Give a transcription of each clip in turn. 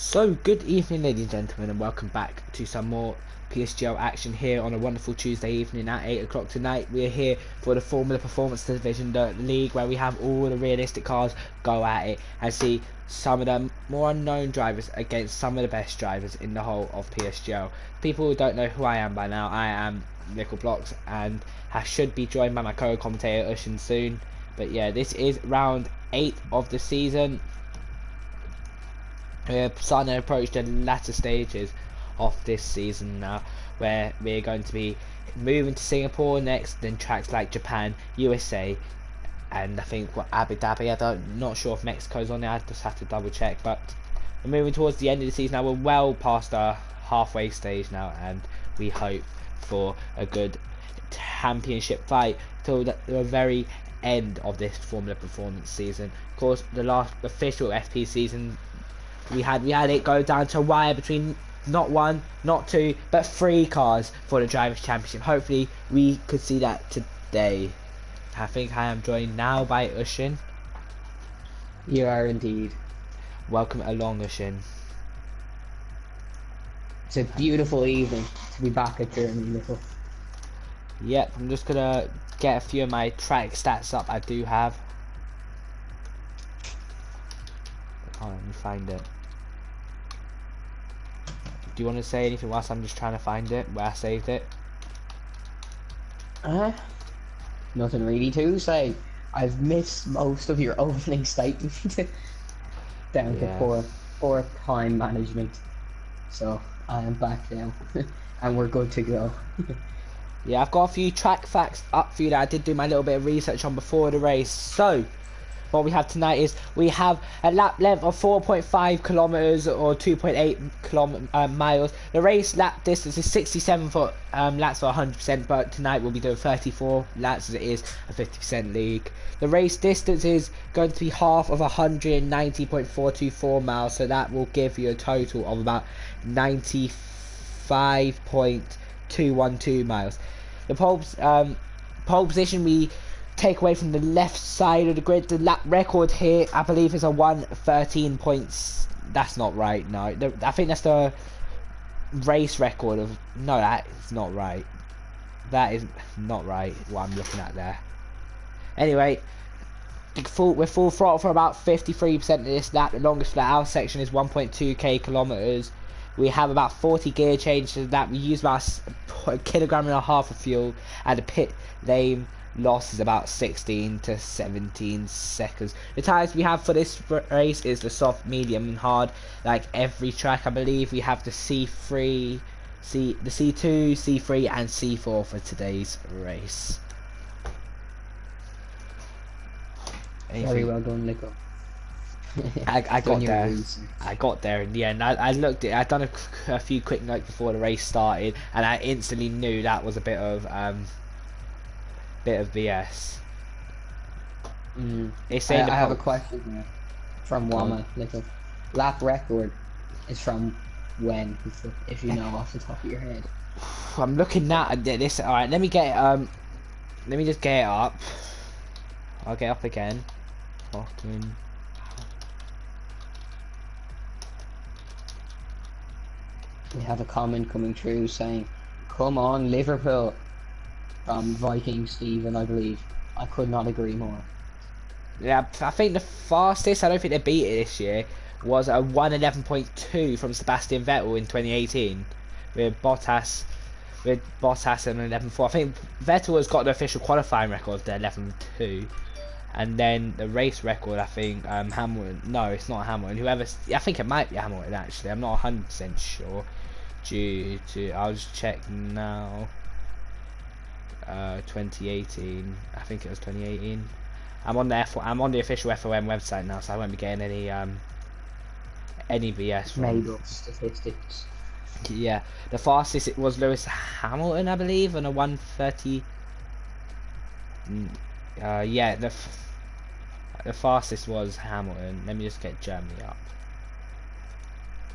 So, good evening, ladies and gentlemen, and welcome back to some more PSGL action here on a wonderful Tuesday evening at 8 o'clock tonight. We're here for the Formula Performance Division, the league where we have all the realistic cars go at it and see some of the more unknown drivers against some of the best drivers in the whole of PSGL. People who don't know who I am by now, I am Nickel Blocks, and I should be joined by my co-commentator Ushin soon. But yeah, this is round 8 of the season. We're starting to approach the latter stages of this season now, where we're going to be moving to Singapore next, then tracks like Japan, USA, and I think Abu Dhabi. Not sure if Mexico's on there. I just have to double check. But we're moving towards the end of the season now. We're well past our halfway stage now, and we hope for a good championship fight till the very end of this Formula Performance season. Of course, the last official FP season. We had it go down to a wire between not one, not two, but 3 cars for the Drivers' Championship. Hopefully, we could see that today. I think I am joined now by Ushin. You are indeed. Welcome along, Ushin. It's a beautiful evening to be back at Germany, Nickel. Yep, I'm just gonna get a few of my track stats up I do have. Hold on, let me find it. Do you want to say anything whilst I'm just trying to find it, where I saved it? Nothing really to say. I've missed most of your opening statement down to poor time management. So I am back now, and we're good to go. Yeah, I've got a few track facts up for you that I did do my little bit of research on before the race. So, what we have tonight is we have a lap length of 4.5 kilometers or 2.8 miles. The race lap distance is 67 laps for 100%, but tonight we'll be doing 34 laps as it is a 50% league. The race distance is going to be half of 190.424 miles, so that will give you a total of about 95.212 miles. The pole position we take away from the left side of the grid. The lap record here, I believe, is a 1:13 points. That's not right. No, I think that's the race record of. No, that is not right. That is not right. What I'm looking at there. Anyway, we're full throttle for about 53% of this lap. The longest flat out section is 1.2k kilometers. We have about 40 gear changes. That we use about a kilogram and a half of fuel, and the pit lane loss is about 16 to 17 seconds. The tyres we have for this race is the soft, medium and hard. Like every track, I believe we have the C3, the C2, C3 and C4 for today's race. Very well done, Nico. I got there. I got there in the end. I looked at. I'd done a few quick notes before the race started, and I instantly knew that was a bit of BS. I have a question here from Wama. Little lap record is from when, if you know off the top of your head. I'm looking at this. All right, let me get let me just get it up. I'll get up again. Fucking. We have a comment coming through saying, "Come on, Liverpool." From Viking Steven, I believe. I could not agree more. Yeah, I think the fastest, I don't think they beat it this year, was a 1:11.2 from Sebastian Vettel in 2018 with Bottas and 11.4. I think Vettel has got the official qualifying record of the 11.2, and then the race record, I think Hamilton. No, it's not Hamilton. I think it might be Hamilton actually. I'm not 100% sure. I'll just check now. 2018. I think it was 2018. I'm on the official FOM website now, so I won't be getting any BS from made up statistics. Yeah, the fastest it was Lewis Hamilton, I believe, on a 1:30. Yeah, the fastest was Hamilton. Let me just get Germany up.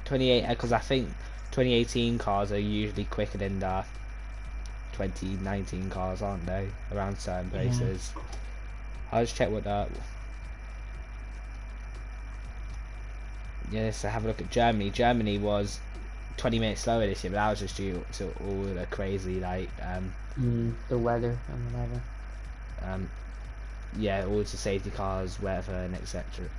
28, because I think 2018 cars are usually quicker than the 2019 cars, aren't they? Around certain places. Yeah. I'll just check what that. Yes, have a look at Germany. Germany was 20 minutes slower this year, but that was just due to all the crazy the weather and whatever. Yeah, all the safety cars, weather, and etc.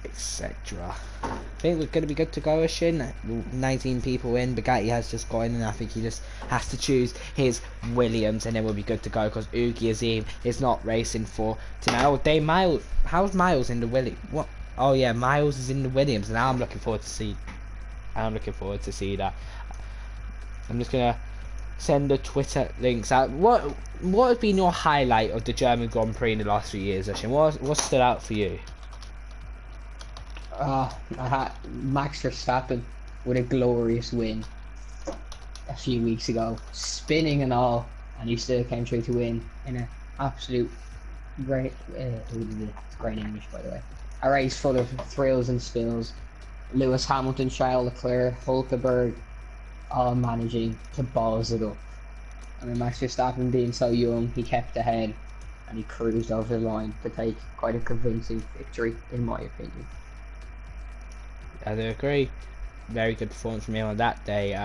etc. I think we're going to be good to go, Shin. 19 people in. Bugatti has just got in, and I think he just has to choose his Williams, and then we'll be good to go because Ugi Azim is not racing for tonight. Oh, Miles. How's Miles in the Williams? What? Oh yeah, Miles is in the Williams, and I'm looking forward to see. I'm looking forward to see that. I'm just gonna send the Twitter links out. What has been your highlight of the German Grand Prix in the last few years, Shin? What stood out for you? Max Verstappen with a glorious win a few weeks ago, spinning and all, and he still came through to win in an absolute great, great English by the way. A race full of thrills and spills. Lewis Hamilton, Charles Leclerc, Hulkenberg, all managing to balls it up. I mean, Max Verstappen being so young, he kept ahead and he cruised over the line to take quite a convincing victory, in my opinion. I do agree. Very good performance from him on that day.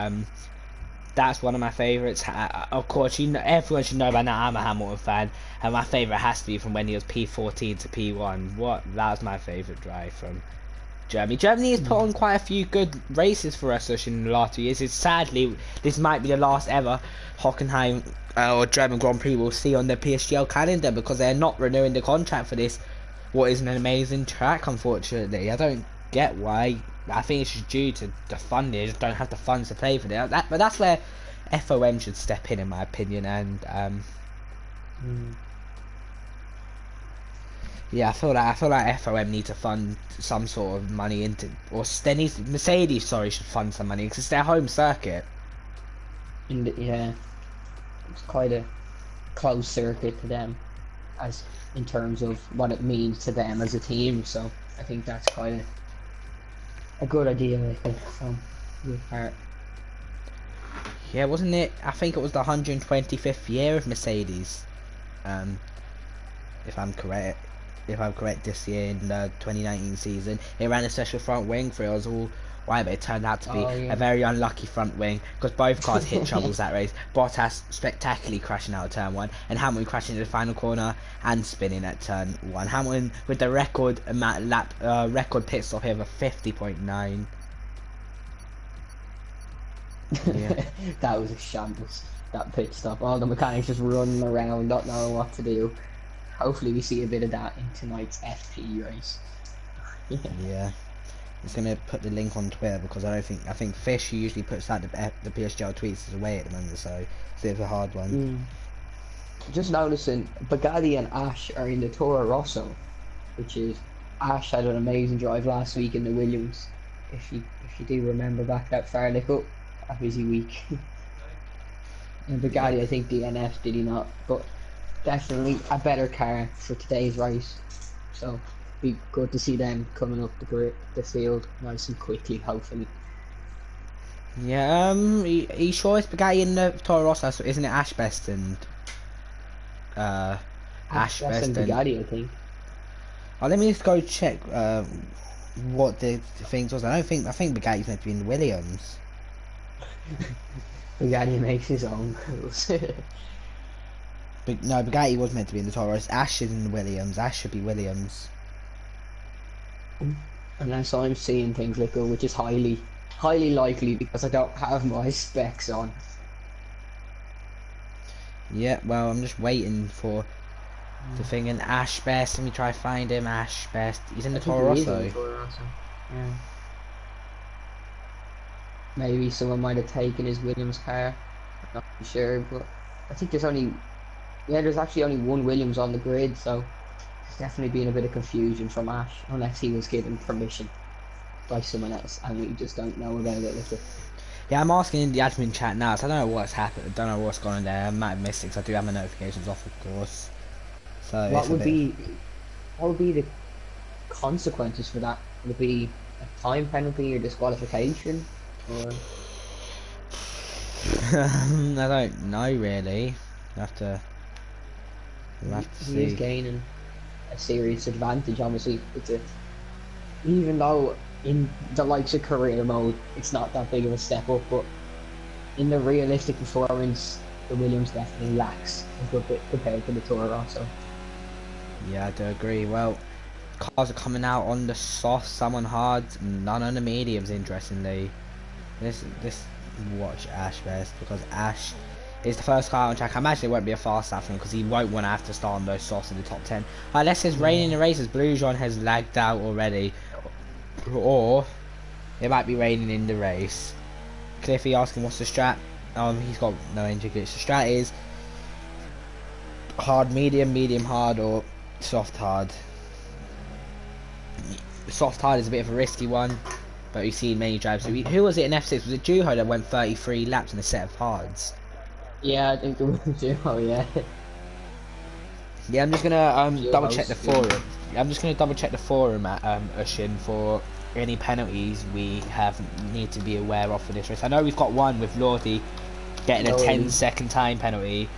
That's one of my favourites. Of course, everyone should know by now I'm a Hamilton fan, and my favourite has to be from when he was P14 to P1. That was my favourite drive from Germany. Germany has put on quite a few good races for us in the last 2 years. Sadly, this might be the last ever Hockenheim or German Grand Prix we'll see on the PSGL calendar because they're not renewing the contract for this. What is an amazing track, unfortunately. I don't get why. I think it's just due to the funding. They just don't have the funds to pay for that. But that's where FOM should step in my opinion. And yeah, I feel like FOM need to fund some sort of money into, or Mercedes, sorry, should fund some money because it's their home circuit. Yeah, it's quite a closed circuit to them, as in terms of what it means to them as a team. So I think that's quite a good idea, I think, from your part. Yeah, wasn't it? I think it was the 125th year of Mercedes, if I'm correct. If I'm correct, this year in the 2019 season, it ran a special front wing for it. Was all why, but it turned out to be a very unlucky front wing because both cars hit troubles that race. Bottas spectacularly crashing out of turn 1, and Hamilton crashing in the final corner and spinning at turn 1. Hamilton with the record record pit stop here of 50.9. Yeah. That was a shambles, that pit stop. All the mechanics just running around, not knowing what to do. Hopefully we see a bit of that in tonight's FP race. Yeah. I'm just gonna put the link on Twitter because I think Fish usually puts out the PSGL tweets away at the moment, so it's a bit of a hard one. Just noticing Bugatti and Ash are in the Toro Rosso, which is Ash had an amazing drive last week in the Williams. If you do remember back that far, like a busy week. And Bugatti, I think DNF did he not, but definitely a better car for today's race. So be good to see them coming up the field nice and quickly, hopefully. Yeah, are you sure it's Bugatti in the Toro Rosso? So isn't it Ash Best and Ash Best and Bugatti, I think. Oh, let me just go check what the things was. I think Bugatti's meant to be in the Williams. Bugatti makes his own rules. But no, Bugatti was meant to be in the Toro Rosso. Ash is in the Williams. Ash should be Williams. Unless I'm seeing things like which is highly likely because I don't have my specs on. Yeah, well, I'm just waiting for the thing in Ash Best. Let me try find him. Ash Best. He's in the Toro Rosso. Yeah. Maybe someone might have taken his Williams car. I'm not sure, but I think there's actually only one Williams on the grid, so there's definitely been a bit of confusion from Ash, unless he was given permission by someone else and we just don't know about it. Yeah, I'm asking in the admin chat now, so I don't know what's happened. I don't know what's gone on there. I might have missed it because I do have my notifications off, of course. So what would be the consequences for that? Would it be a time penalty or disqualification? Or I don't know really. We'll have to see. He is gaining a serious advantage. Obviously, even though in the likes of career mode, it's not that big of a step up, but in the realistic performance, the Williams definitely lacks a good bit compared to the Toro Rosso. Yeah, I do agree. Well, cars are coming out on the soft, some on hard, none on the mediums. Interestingly, this watch Ash best because Ash is the first car on track. I imagine it won't be a fast lap for him because he won't want to have to start on those softs in the top 10. Unless it's raining in the races, Blue John has lagged out already, or it might be raining in the race. Cliffy asking what's the strat. He's got no engine glitch. The strat is hard, medium, medium hard, or soft hard. Soft hard is a bit of a risky one, but we've seen many drivers. Who was it in F6? Was it Juho that went 33 laps in a set of hards? Yeah, I think it was Juho, yeah. Yeah, I'm just gonna double check the forum. I'm just gonna double check the forum at Ushin for any penalties we need to be aware of for this race. I know we've got one with Lordy getting a 10-second time penalty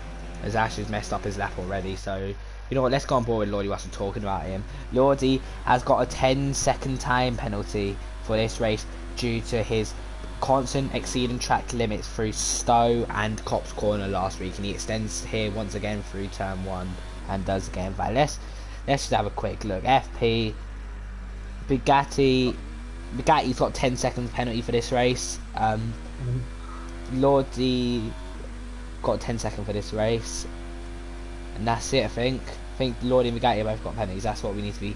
as Ash has messed up his lap already. So you know what? Let's go on board with Lordy whilst I'm talking about him. Lordy has got a 10-second time penalty for this race due to his constant exceeding track limits through Stowe and Cops Corner last week, and he extends here once again through turn 1 and does again. But let's just have a quick look. FP Bugatti's got 10 seconds penalty for this race. Lordy got a 10-second for this race, and that's it. I think Lordy and Bugatti both got penalties. That's what we need to be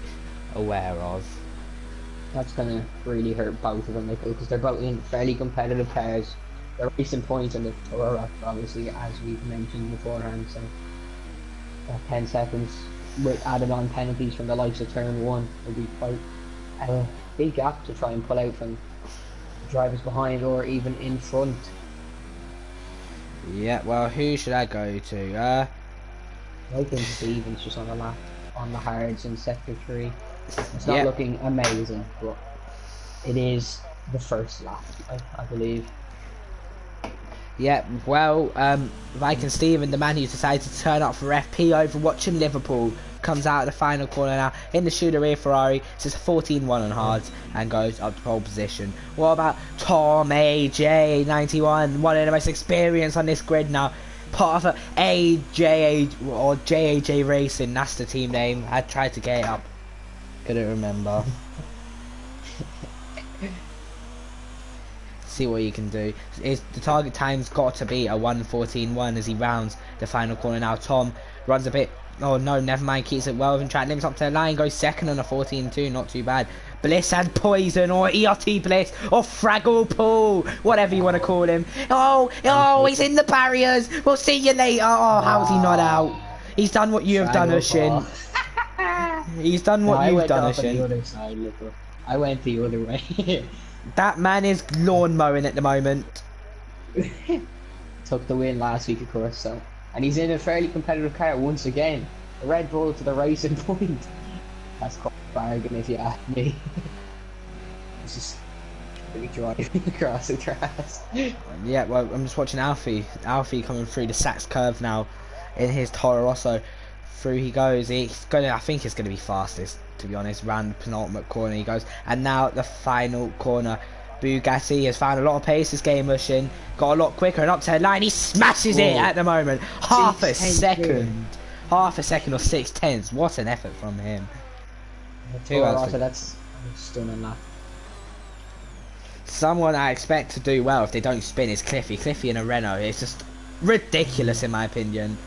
aware of. That's gonna really hurt both of them, because they're both in fairly competitive cars. They're racing points on the Toro Rosso, obviously, as we've mentioned beforehand. So that 10 seconds with added on penalties from the likes of turn 1 will be quite a big gap to try and pull out from drivers behind or even in front. Yeah, well, who should I go to? I think Stevens just on the lap on the hards in sector 3. It's not looking amazing, but it is the first lap, I believe. Yeah, well, Viking Steven, the man who decided to turn up for FP over watching Liverpool, comes out of the final corner now in the Scuderia Ferrari. It's just a 14-1 on hards and goes up to pole position. What about Tom AJ91, one of the most experienced on this grid now? Part of AJ or JAJ Racing, that's the team name. I tried to get it up, couldn't remember. See what you can do. The target time's got to be a 1:14.1 as he rounds the final corner now. Tom runs a bit. Oh no, never mind. Keeps it well within track limits up to the line. Goes second on a 14.2. Not too bad. Bliss and Poison, or ERT Bliss, or Fraggle Pool, whatever you want to call him. Oh, he's in the barriers. We'll see you later. Oh, how's he not out? He's done what you have done, Ushin. He's done what you've done, Ushin. I went the other way. That man is lawn mowing at the moment. Took the win last week, of course, so. And he's in a fairly competitive car once again. A Red Bull to the racing point. That's quite a bargain if you ask me. It's just really driving across the grass. Yeah, well, I'm just watching Alfie. Alfie coming through the Sachs curve now in his Toro Rosso. Through he goes. I think it's gonna be fastest, to be honest. Round the penultimate corner he goes, and now the final corner. Bugatti has found a lot of pace this game, Ushin. Got a lot quicker and up to the line. He smashes it at the moment. Half a second or 6/10. What an effort from him. That's stunning, that. Someone I expect to do well if they don't spin is Cliffy. Cliffy in a Renault. It's just ridiculous in my opinion.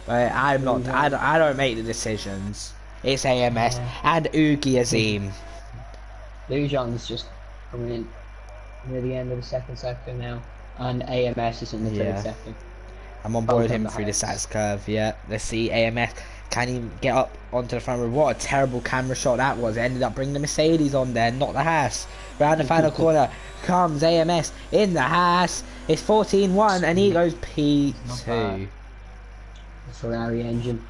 But I'm not. I don't make the decisions. It's AMS and Oogie Azim. Lujan's just coming in near the end of the second sector now, and AMS is in the third sector. I'm on board with him through the Sats curve. Yeah, let's see AMS. Can he get up onto the front row? What a terrible camera shot that was. It ended up bringing the Mercedes on there, not the Haas. Round the final corner comes AMS in the Haas. It's 14-1 and he goes P2. Ferrari engine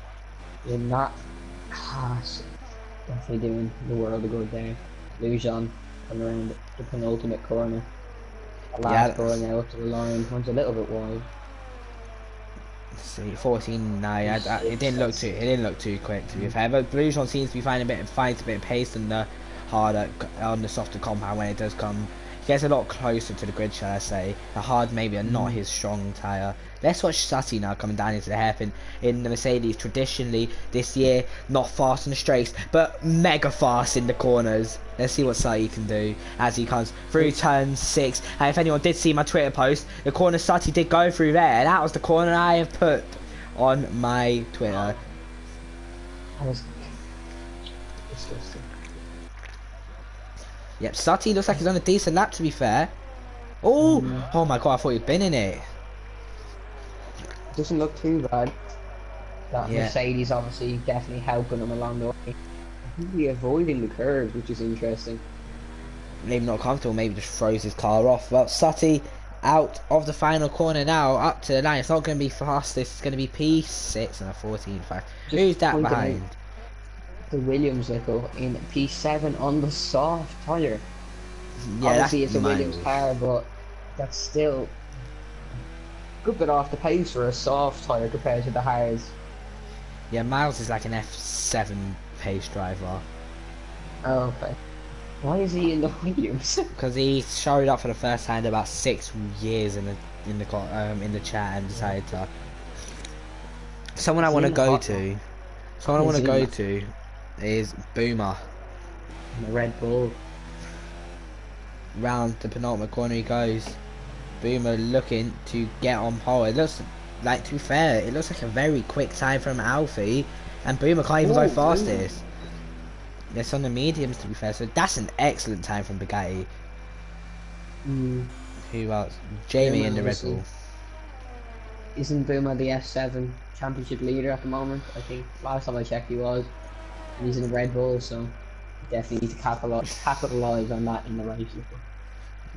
in that Haas, definitely doing the world a good there. Lujan coming around the penultimate corner. The last corner now up to the line. One's a little bit wide. Let's see, 14. No, it didn't look too quick to be fair. But Lujan seems to be finding a bit of pace in the harder on the softer compound when it does come. He gets a lot closer to the grid, shall I say. The hard maybe are not his strong tyre. Let's watch Sutty now coming down into the hairpin in the Mercedes. Traditionally this year, not fast in the straights, but mega fast in the corners. Let's see what Sutty can do as he comes through turn 6. And if anyone did see my Twitter post, the corner Sutty did go through there. And that was the corner I have put on my Twitter. That was disgusting. Yep, Sutty looks like he's on a decent lap, to be fair. Oh, oh my god, I thought he'd been in it. Doesn't look too bad. That Yeah. Mercedes obviously definitely helping him along the way. Really avoiding the curves, which is interesting. Maybe not comfortable, maybe just throws his car off. Well, Sutty out of the final corner now, up to the line. It's not going to be fastest, it's going to be P6 and a 14.5. Who's that behind? The Williams vehicle in P7 on the soft tyre. Yeah, obviously it's a mild. Williams car, but that's still a good bit off the pace for a soft tyre compared to the hards. Yeah, Miles is like an F7 pace driver. Oh, okay. Why is he in the Williams? Because he showed up for the first time in about 6 years in the chat and decided to. Someone I want to go to. Someone I want to go to is Boomer. The Red Bull. Round the penultimate corner he goes. Boomer looking to get on pole. It looks like, to be fair, it looks like a very quick time from Alfie, and Boomer can't even go fastest. It's on the mediums, to be fair, so that's an excellent time from Bugatti. Who else? Jamie in the Red Bull. Isn't Boomer the F7 championship leader at the moment? I think last time I checked he was. And he's in the Red Bull, so definitely need to capitalise on that in the race.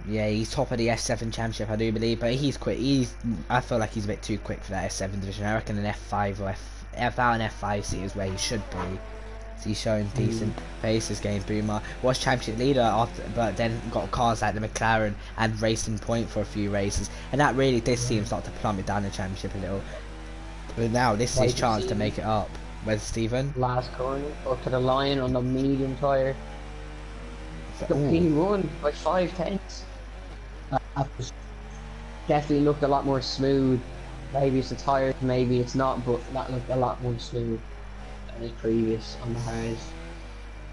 Yeah, he's top of the F7 championship, I do believe, but he's quick. I feel like he's a bit too quick for that F7 division. I reckon an F5 or about an F5 seat is where he should be. So he's showing decent pace this game. Boomer was championship leader after, but then got cars like the McLaren and Racing Point for a few races, and that really did see him start to plummet down the championship a little. But now this is his chance to make it up. Where's Stephen? Last corner, up to the line on the medium tyre. He won by 5/10. Definitely looked a lot more smooth. Maybe it's the tyre, maybe it's not, but that looked a lot more smooth than his previous on the hards.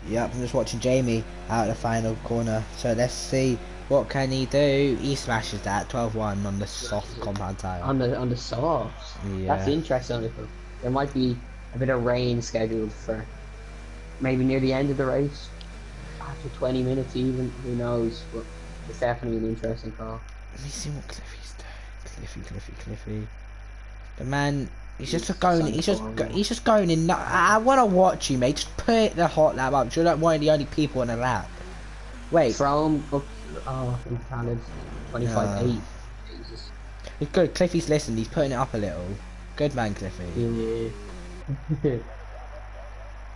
Yep, I'm just watching Jamie out of the final corner. So let's see what can he do. He smashes that 12-1 on the soft compound tyre. On the softs. Yeah. That's interesting. There might be a bit of rain scheduled for maybe near the end of the race, after 20 minutes even. Who knows? But it's definitely an interesting call. Let me see what Cliffy's doing. Cliffy. The man, he's just going. He's just going in. I want to watch you, mate. Just put the hot lap up. You're not one of the only people on the lap. Wait. From up. Oh, in Canada, 25.8. Jesus. It's good. Cliffy's listening. He's putting it up a little. Good man, Cliffy. Yeah.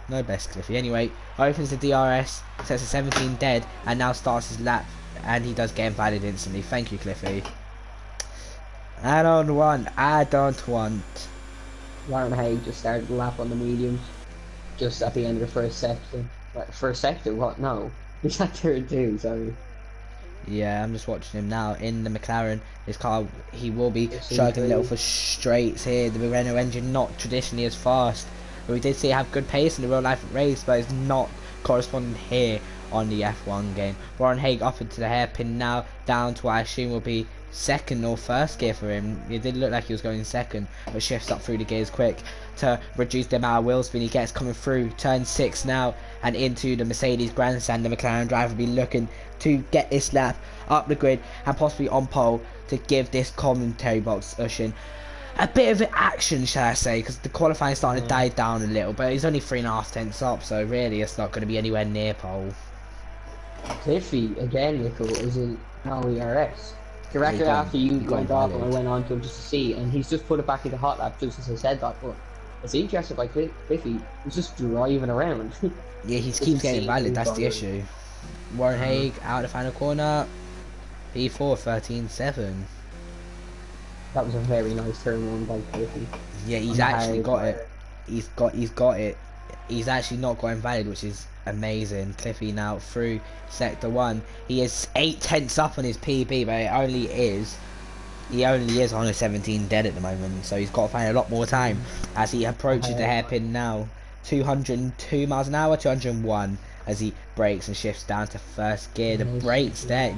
No best, Cliffy. Anyway, opens the DRS, sets a 17 dead, and now starts his lap. And he does get invalid instantly. Thank you, Cliffy. I don't want. Warren Haig just started the lap on the mediums, just at the end of the first section. Like, first sector? What? No. He's at third too, sorry. Yeah, I'm just watching him now in the McLaren. His car, he will be struggling a little for straights here. The Renault engine not traditionally as fast. But we did see it have good pace in the real life race, but it's not corresponding here on the F1 game. Warren Haig up into the hairpin now, down to what I assume will be second or first gear for him. It did look like he was going second, but shifts up through the gears quick to reduce the amount of wheel spin he gets coming through turn 6 now and into the Mercedes grandstand. The McLaren driver will be looking to get this lap up the grid and possibly on pole to give this commentary box Ushin a bit of action, shall I say, because the qualifying is starting to die down a little, but he's only 3.5 tenths up, so really it's not going to be anywhere near pole. Cliffy, again, Nickel, is in ERS. Directly after you went off, and I went on to him just to see, and he's just put it back into hot lap just as I said that, but it's interesting, like Cliffy, he's just driving around. Yeah, he keeps getting valid, that's the issue. Warren Haig out of the final corner, P4 13.7. That was a very nice turn one by Cliffy. Yeah, he's actually got it. He's got it. He's actually not got invalid, which is amazing. Cliffy now through sector 1. He is 8 tenths up on his PB, but he only is on a 17 dead at the moment, so he's got to find a lot more time as he approaches the hairpin now. 202 miles an hour, 201 as he brakes and shifts down to first gear. The brakes there,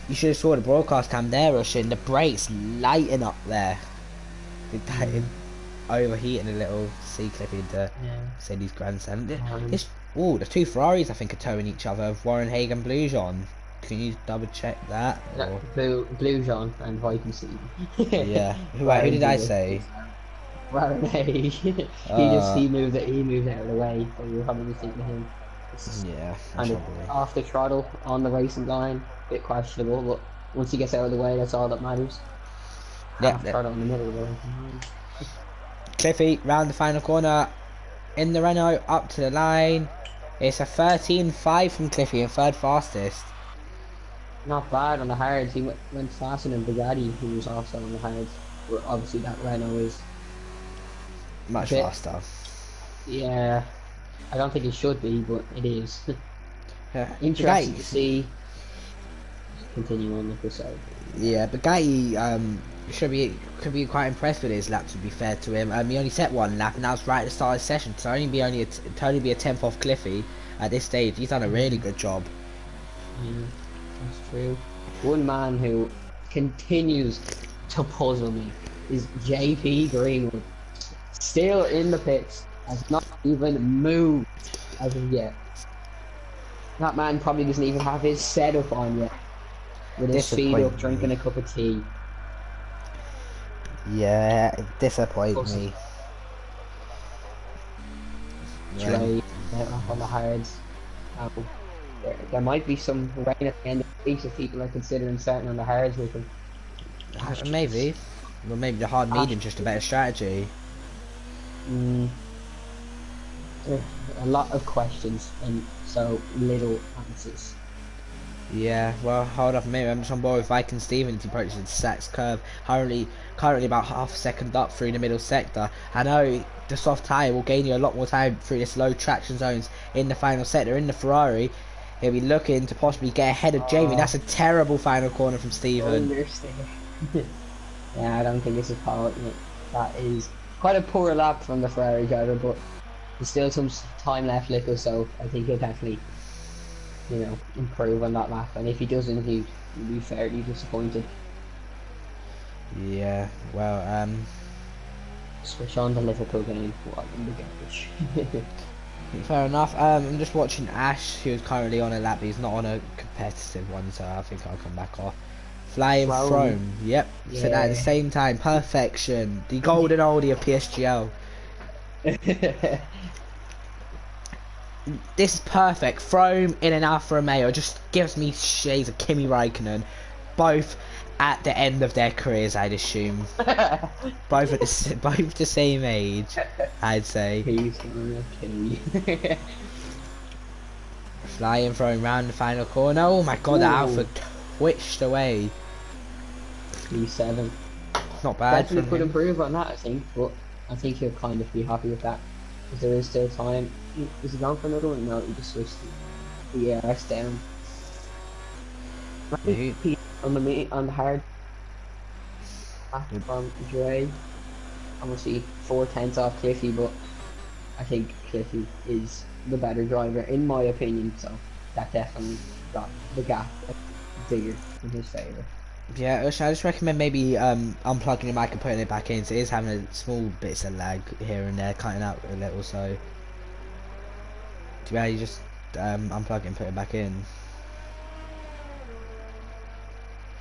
you should have saw the broadcast cam there, Russian. The brakes lighting up there. Overheating a little. See Cliffy, the Cindy's grandson. The two Ferraris I think are towing each other. Warren Hagen, Blue John. Can you double check that? Or? Blue John and White and Steve. Yeah. Who did I say? Warren Hagen. he moved out of the way, so you were probably thinking of him. Yeah. And off the throttle on the racing line, bit questionable, but once he gets out of the way, that's all that matters. Yeah. Throttle in the middle of the line. Cliffy round the final corner in the Renault up to the line. It's a 13.5 from Cliffy and third fastest. Not bad on the hards. He went faster than Bugatti, who was also on the hards. But obviously that Renault is much faster. Yeah, I don't think it should be, but it is. Yeah. Interesting to see. Continue on with this side. Yeah, Bugatti could be quite impressed with his lap, to be fair to him. He only set one lap, and that was right at the start of the session. So to only be a tenth off Cliffy at this stage, he's done a really good job. Yeah, that's true. One man who continues to puzzle me is JP Greenwood. Still in the pits, has not even moved as of yet. That man probably doesn't even have his setup on yet. With his feet up, drinking a cup of tea. Yeah, it disappoints me. Trey, on the hards. There might be some rain at the end of the race if people are considering starting on the hards with him. Maybe. Well, maybe the hard medium's just a better strategy. A lot of questions and so little answers. Yeah, well, hold up a minute. I'm on board with Viking Stevens approaching the Sachs curve. Currently about half a second up through the middle sector. I know the soft tyre will gain you a lot more time through this low traction zones in the final sector. In the Ferrari, he'll be looking to possibly get ahead of Jamie. That's a terrible final corner from Steven. Yeah, I don't think this is fault. That is quite a poor lap from the Ferrari driver, but there's still some time left, little, so I think he'll definitely, improve on that lap. And if he doesn't, he'll be fairly disappointed. Yeah, well, switch on the Liverpool game while in the garbage. Fair enough. I'm just watching Ash, who's currently on a lap. He's not on a competitive one, so I think I'll come back off. Flying Throne. Yep. Yeah. So at the same time, perfection. The golden oldie of PSGL. This is perfect. Throne in an Alfa Romeo just gives me shades of Kimi Raikkonen, both at the end of their careers, I'd assume. both the same age, I'd say. He's gonna kill you. Flying Throne round the final corner. Oh my god, the Alfa twitched away. P7. Not bad. Definitely could improve on that, I think, but I think he'll kind of be happy with that. Because there is still time. Is he going for another one? No, he just switched the ERS down. On the hard. From Dre. Obviously 4/10 off Cliffy, but I think Cliffy is the better driver in my opinion, so that definitely got the gap bigger in his favour. Yeah, I just recommend maybe unplugging your mic and putting it back in. So it is having a small bits of lag here and there, cutting out a little. So you just unplug it and put it back in.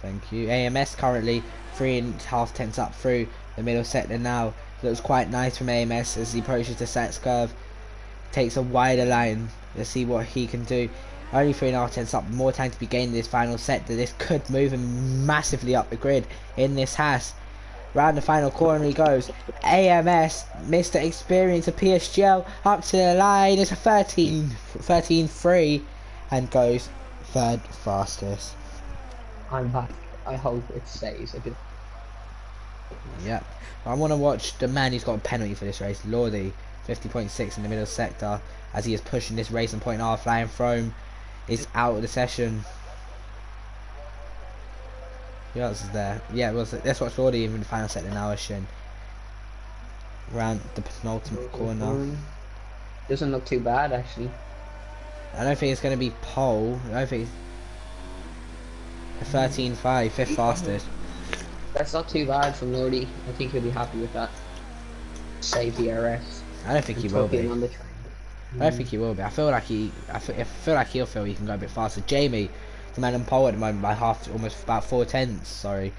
Thank you. AMS currently 3.5 tenths up through the middle sector now. Looks quite nice from AMS as he approaches the Sats curve. Takes a wider line. Let's see what he can do. Only 3.5 tenths up, more time to be gained in this final sector. This could move him massively up the grid in this Haas. Round the final corner he goes. AMS, Mr. Experience of PSGL, up to the line. It's a 13.3 and goes third fastest. I'm back. I hope it stays a bit. Yep. I want to watch the man who's got a penalty for this race, Lordy. 50.6 in the middle sector as he is pushing this racing point off. Flying Throne is out of the session. Who else is there? Yeah, it was. Let's watch Lordy in the final sector now. Shin round the penultimate corner. Doesn't look too bad actually. I don't think it's going to be pole. I don't think it's a 13.5, fifth fastest. That's not too bad from Lordy. I think he'll be happy with that. Save the RS. I don't think he will be. On the train. I don't think he will be. I feel like he'll feel he can go a bit faster. Jamie, the man in pole at the moment by almost about 4/10. Sorry,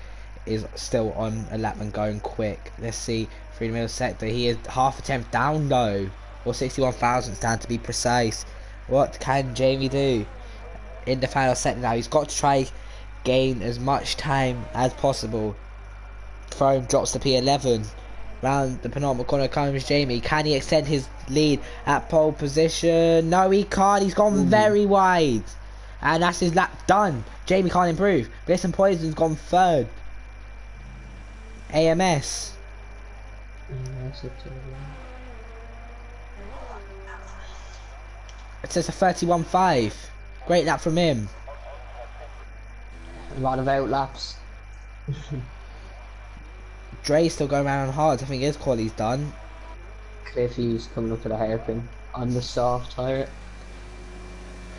is still on a lap and going quick. Let's see through the middle sector. He is half a tenth down though, or 61 thousandths down to be precise. What can Jamie do in the final sector now? He's got to try gain as much time as possible. Throne drops to P11. Round the penultimate corner comes Jamie. Can he extend his lead at pole position? No, he can't. He's gone very wide. And that's his lap done. Jamie can't improve. Bliss and Poison's gone third. AMS. It says a 31.5. Great lap from him. A lot of outlaps. Dre's still going around on hards. I think his quality's done. Cliffy's coming up to the hairpin on the soft tyre.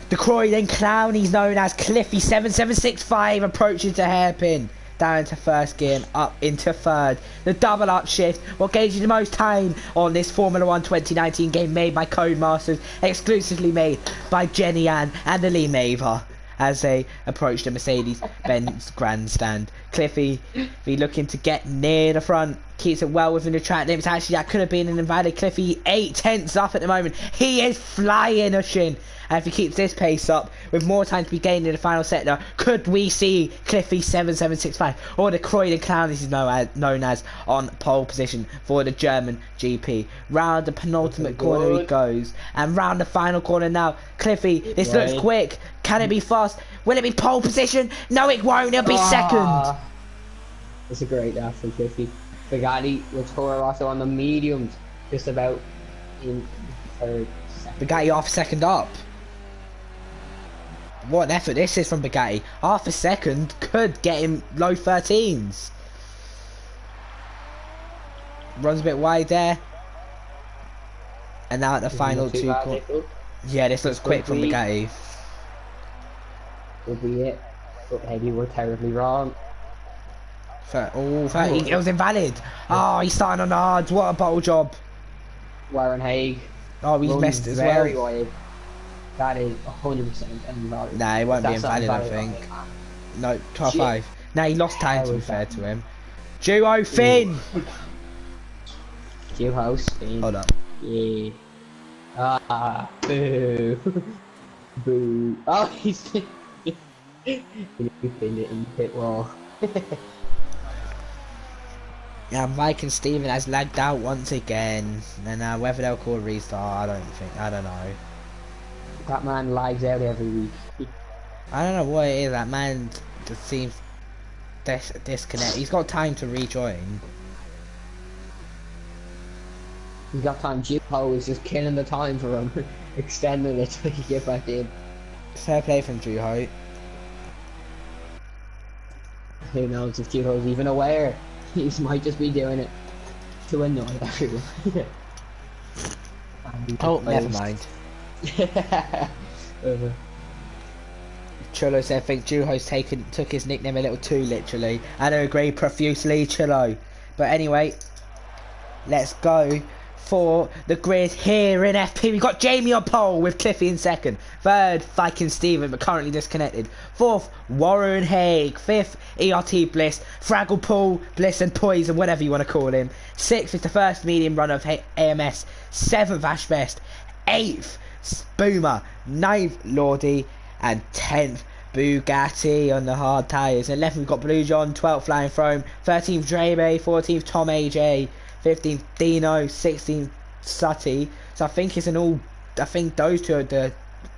The Croydon Clown, he's known as Cliffy 7765, approaches the hairpin. Down into first gear and up into third. The double upshift will gauge you the most time on this Formula 1 2019 game made by Codemasters, exclusively made by Jenny Ann and the Lee Maver as they approach the Mercedes-Benz grandstand. Cliffy be looking to get near the front, keeps it well within the track limits. Actually, that could have been an invalid. Cliffy 8/10 up at the moment. He is flying a shin. And if he keeps this pace up, with more time to be gained in the final sector, could we see Cliffy 7765 or the Croydon Clown, this is known as, on pole position for the German GP? Round the penultimate corner he goes, and round the final corner now. Cliffy, this looks quick. Can it be fast? Will it be pole position? No, it won't. It'll be second. It's a great lap for Cliffy. Bugatti with Toro Rosso on the mediums, just about in third. Bugatti half a second up. What an effort this is from Bugatti. Half a second could get him low 13s. Runs a bit wide there. And now at the final two corners. Yeah, this looks quick from Bugatti. Could be it. But maybe we're terribly wrong. It was invalid. Oh, he's starting on the hards. What a bottle job. Warren Haig. Oh, he's messed as very well. wide. That is 100% invalid. Nah, it won't be invalid, I think. No, 12.5. Nah, he lost time to be fair to him. Duo Finn! Duo Finn. Hold up. Yeah. Ah, boo. Boo. Oh, he's pinned it in the pit wall. Yeah, Mike and Steven has lagged out once again. And whether they'll call a restart, I don't know. That man lags out every week. I don't know what it is, that man just seems disconnected. He's got time to rejoin. He's got time. Juho is just killing the time for him, extending it till he get back in. Fair play from Juho. Who knows if Juho's even aware? He might just be doing it to annoy everyone. Oh, never mind. Cholo said, I think Juho's took his nickname a little too literally. I don't agree profusely, Cholo. But anyway, let's go for the grid here in FP. We've got Jamie on pole with Cliffy in second. Third, Viking Steven, but currently disconnected. Fourth, Warren Haig. Fifth, ERT Bliss. Fraggle Pool, Bliss and Poison, whatever you want to call him. Sixth is the first medium run of AMS. Seventh, Ashbest. Eighth, Boomer. Ninth, Lordy. And 10th, Bugatti on the hard tyres. 11th, we've got Blue John. 12th, Flying Throne. 13th, Drebe. 14th, Tom AJ. 15th, Dino. 16th, Sutty. So I think it's an all. I think those two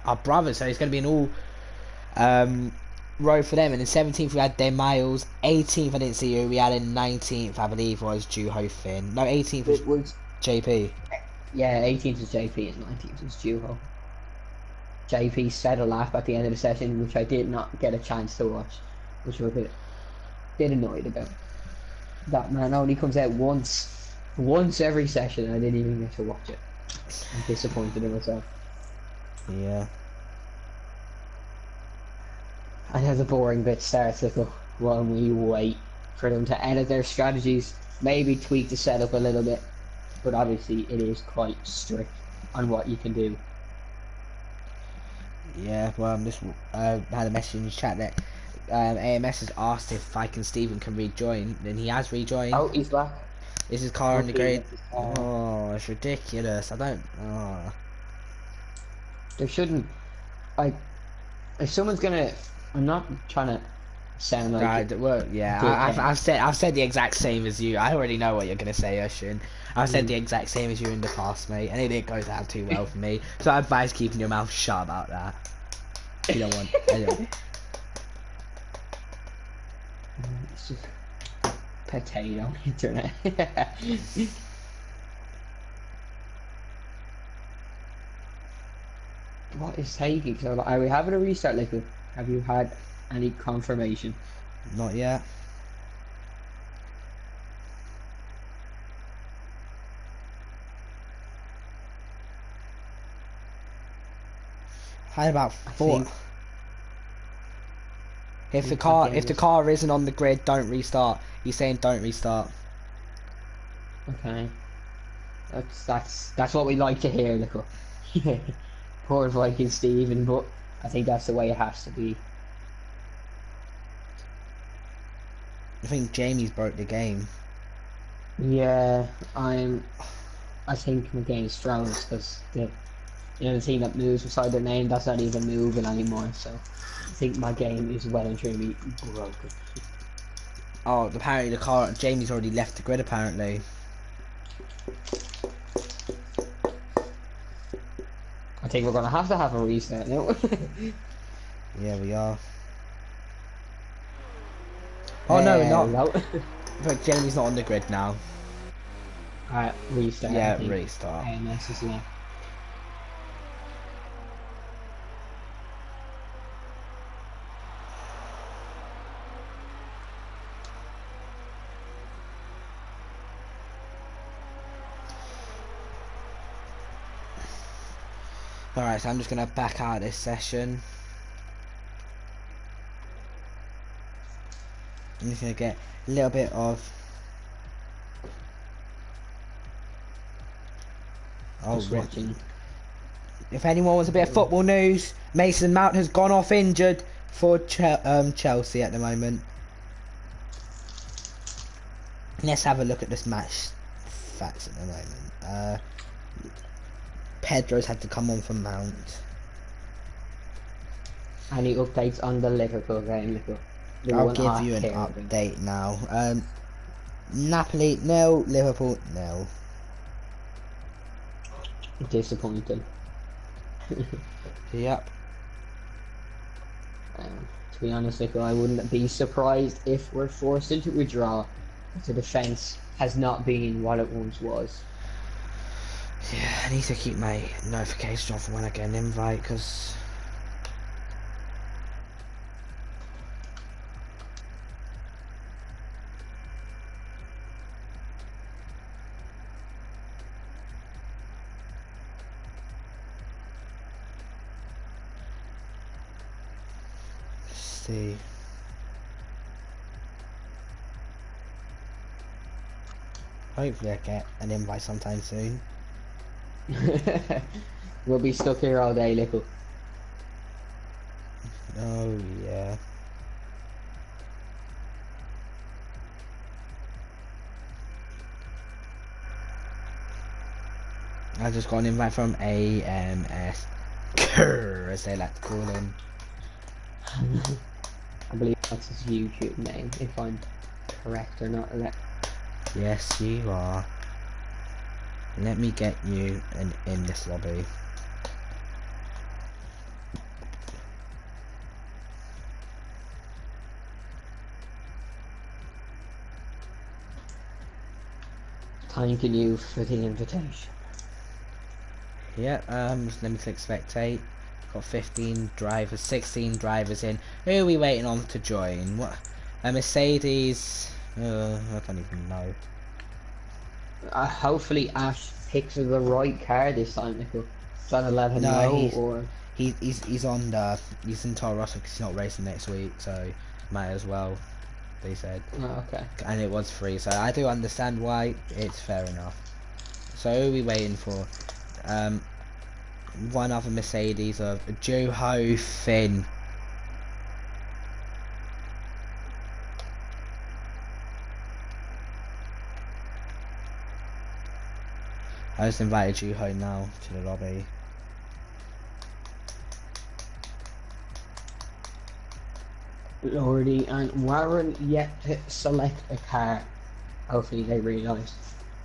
are brothers. So it's going to be an all row for them. And in 17th, we had Dan Miles. 18th, I didn't see who we had. In 19th, I believe, was Juho Finn. No, 18th was JP. Yeah, 18th is JP and 19th is Juho. JP said a laugh at the end of the session, which I did not get a chance to watch, which was a bit annoyed about. That man only comes out once every session, and I didn't even get to watch it. I'm disappointed in myself. Yeah. And how the boring bit starts, like, when we wait for them to edit their strategies, maybe tweak the setup a little bit, but obviously it is quite strict on what you can do. Yeah, well, I'm just had a message in the chat that AMS has asked if Fike and Stephen can rejoin, and he has rejoined. Oh, he's back. This is car on the Okay, grid. that's his Oh, it's ridiculous. I don't. Oh. There shouldn't, like, if someone's gonna, I'm not trying to sound like a Right, well, yeah, dickhead. I've said the exact same as you. I already know what you're gonna say, Ocean. I've said the exact same as you in the past, mate, and it didn't go down too well for me. So I advise keeping your mouth shut about that. You don't want. I don't. It's just potato internet. What is taking so long? Are we having a restart, like, have you had any confirmation? Not yet. Had about I four. think If that game the is car isn't on the grid, don't restart. He's saying don't restart. okay. That's what we like to hear, look. Poor Viking Steven, but I think that's the way it has to be. I think Jamie's broke the game. Yeah, I think my game is froze because the thing that moves beside their name, that's not even moving anymore. So I think my game is well and truly broken. Oh, apparently the car. Jamie's already left the grid. Apparently. I think we're gonna have to have a reset now. Yeah, we are. Oh no, we're There not. we go. But Jamie's not on the grid now. Alright, restart. I Yeah, think restart. AMS is left. Alright, so I'm just gonna back out this session. I'm just gonna get a little bit of. Oh, Just watching. if anyone wants a bit of football news, Mason Mount has gone off injured for Chelsea at the moment. Let's have a look at this match facts at the moment. Pedro's had to come on for Mount. Any updates on the Liverpool game, Liverpool? I'll give you an update now. Napoli nil, Liverpool nil. Disappointing. Yep. To be honest with you, I wouldn't be surprised if we're forced into a draw. The defence has not been what it once was. Yeah, I need to keep my notification on for when I get an invite, because... Let's see. Hopefully I get an invite sometime soon. We'll be stuck here all day, Lickle. Oh yeah. I just got an invite from AMS, as they like to call him. I believe that's his YouTube name, if I'm correct or not. Yes, you are. Let me get you in this lobby. Thanking you for the invitation. Yeah, let me click spectate. Got 15 drivers, 16 drivers in. Who are we waiting on to join? What? A Mercedes. I don't even know. Hopefully Ash picks the right car this time, Nico. Trying to let him No, know, or he's on the he's in Toro Rosso because he's not racing next week, so might as well. They said, oh, okay. and it was free, so I do understand why. It's fair enough. So who are we waiting for? One other Mercedes of Joe Finn. I just invited Juho now to the lobby. Lordy, and Warren yet to select a car. Hopefully they realise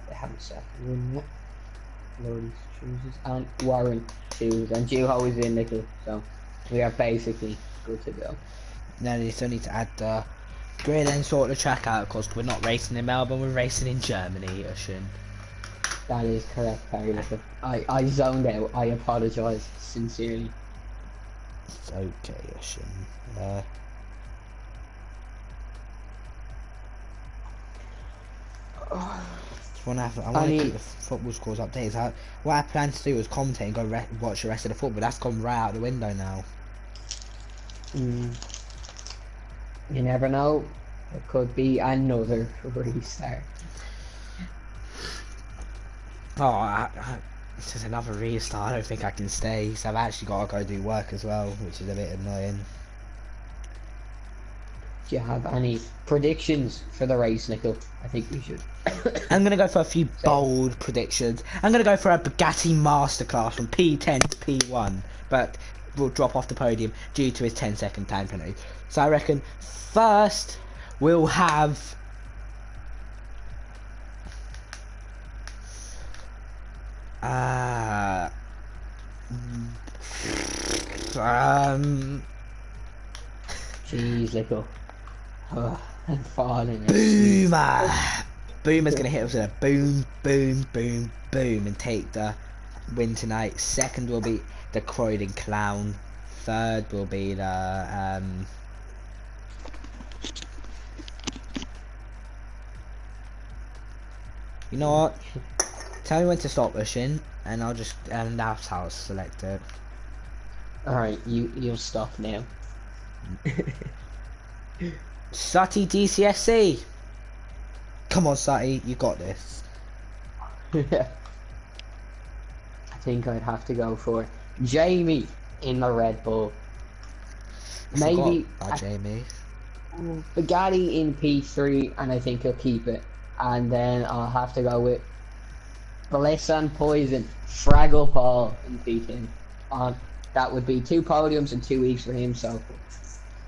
they haven't set one yet. Lordy chooses, and Warren chooses, and Juho is in, Nico, so we are basically good to go. Now they still need to add the grid and sort the track out, because we're not racing in Melbourne, we're racing in Germany, Ushin. That is correct, Perry. I zoned out. I apologise sincerely. It's okay, Ushin. I want to keep the football scores updated. What I plan to do is commentate and go watch the rest of the football. That's gone right out the window now. You never know. It could be another restart. Oh, it's just another restart. I don't think I can stay, so I've actually got to go do work as well, which is a bit annoying. Do you have any predictions for the race, Nico? I think we should. I'm going to go for a few bold predictions. I'm going to go for a Bugatti Masterclass from P10 to P1, but will drop off the podium due to his 10-second time penalty. So I reckon first we'll have Jeez, Nico. I'm falling. Boomer. Boomer's going to hit us with a boom, boom, boom, boom and take the win tonight. Second will be the Croydon Clown. Third will be the you know what? Tell me when to stop pushing, and I'll just and that's how I'll select it. All right, you'll stop now. Sutty DCSC. Come on, Sutty, you got this. I think I'd have to go for Jamie in the Red Bull. Maybe Jamie. Bugatti in P3, and I think he'll keep it. And then I'll have to go with Bliss and Poison, Fraggle Paul in P10. That would be 2 podiums in 2 weeks for him, so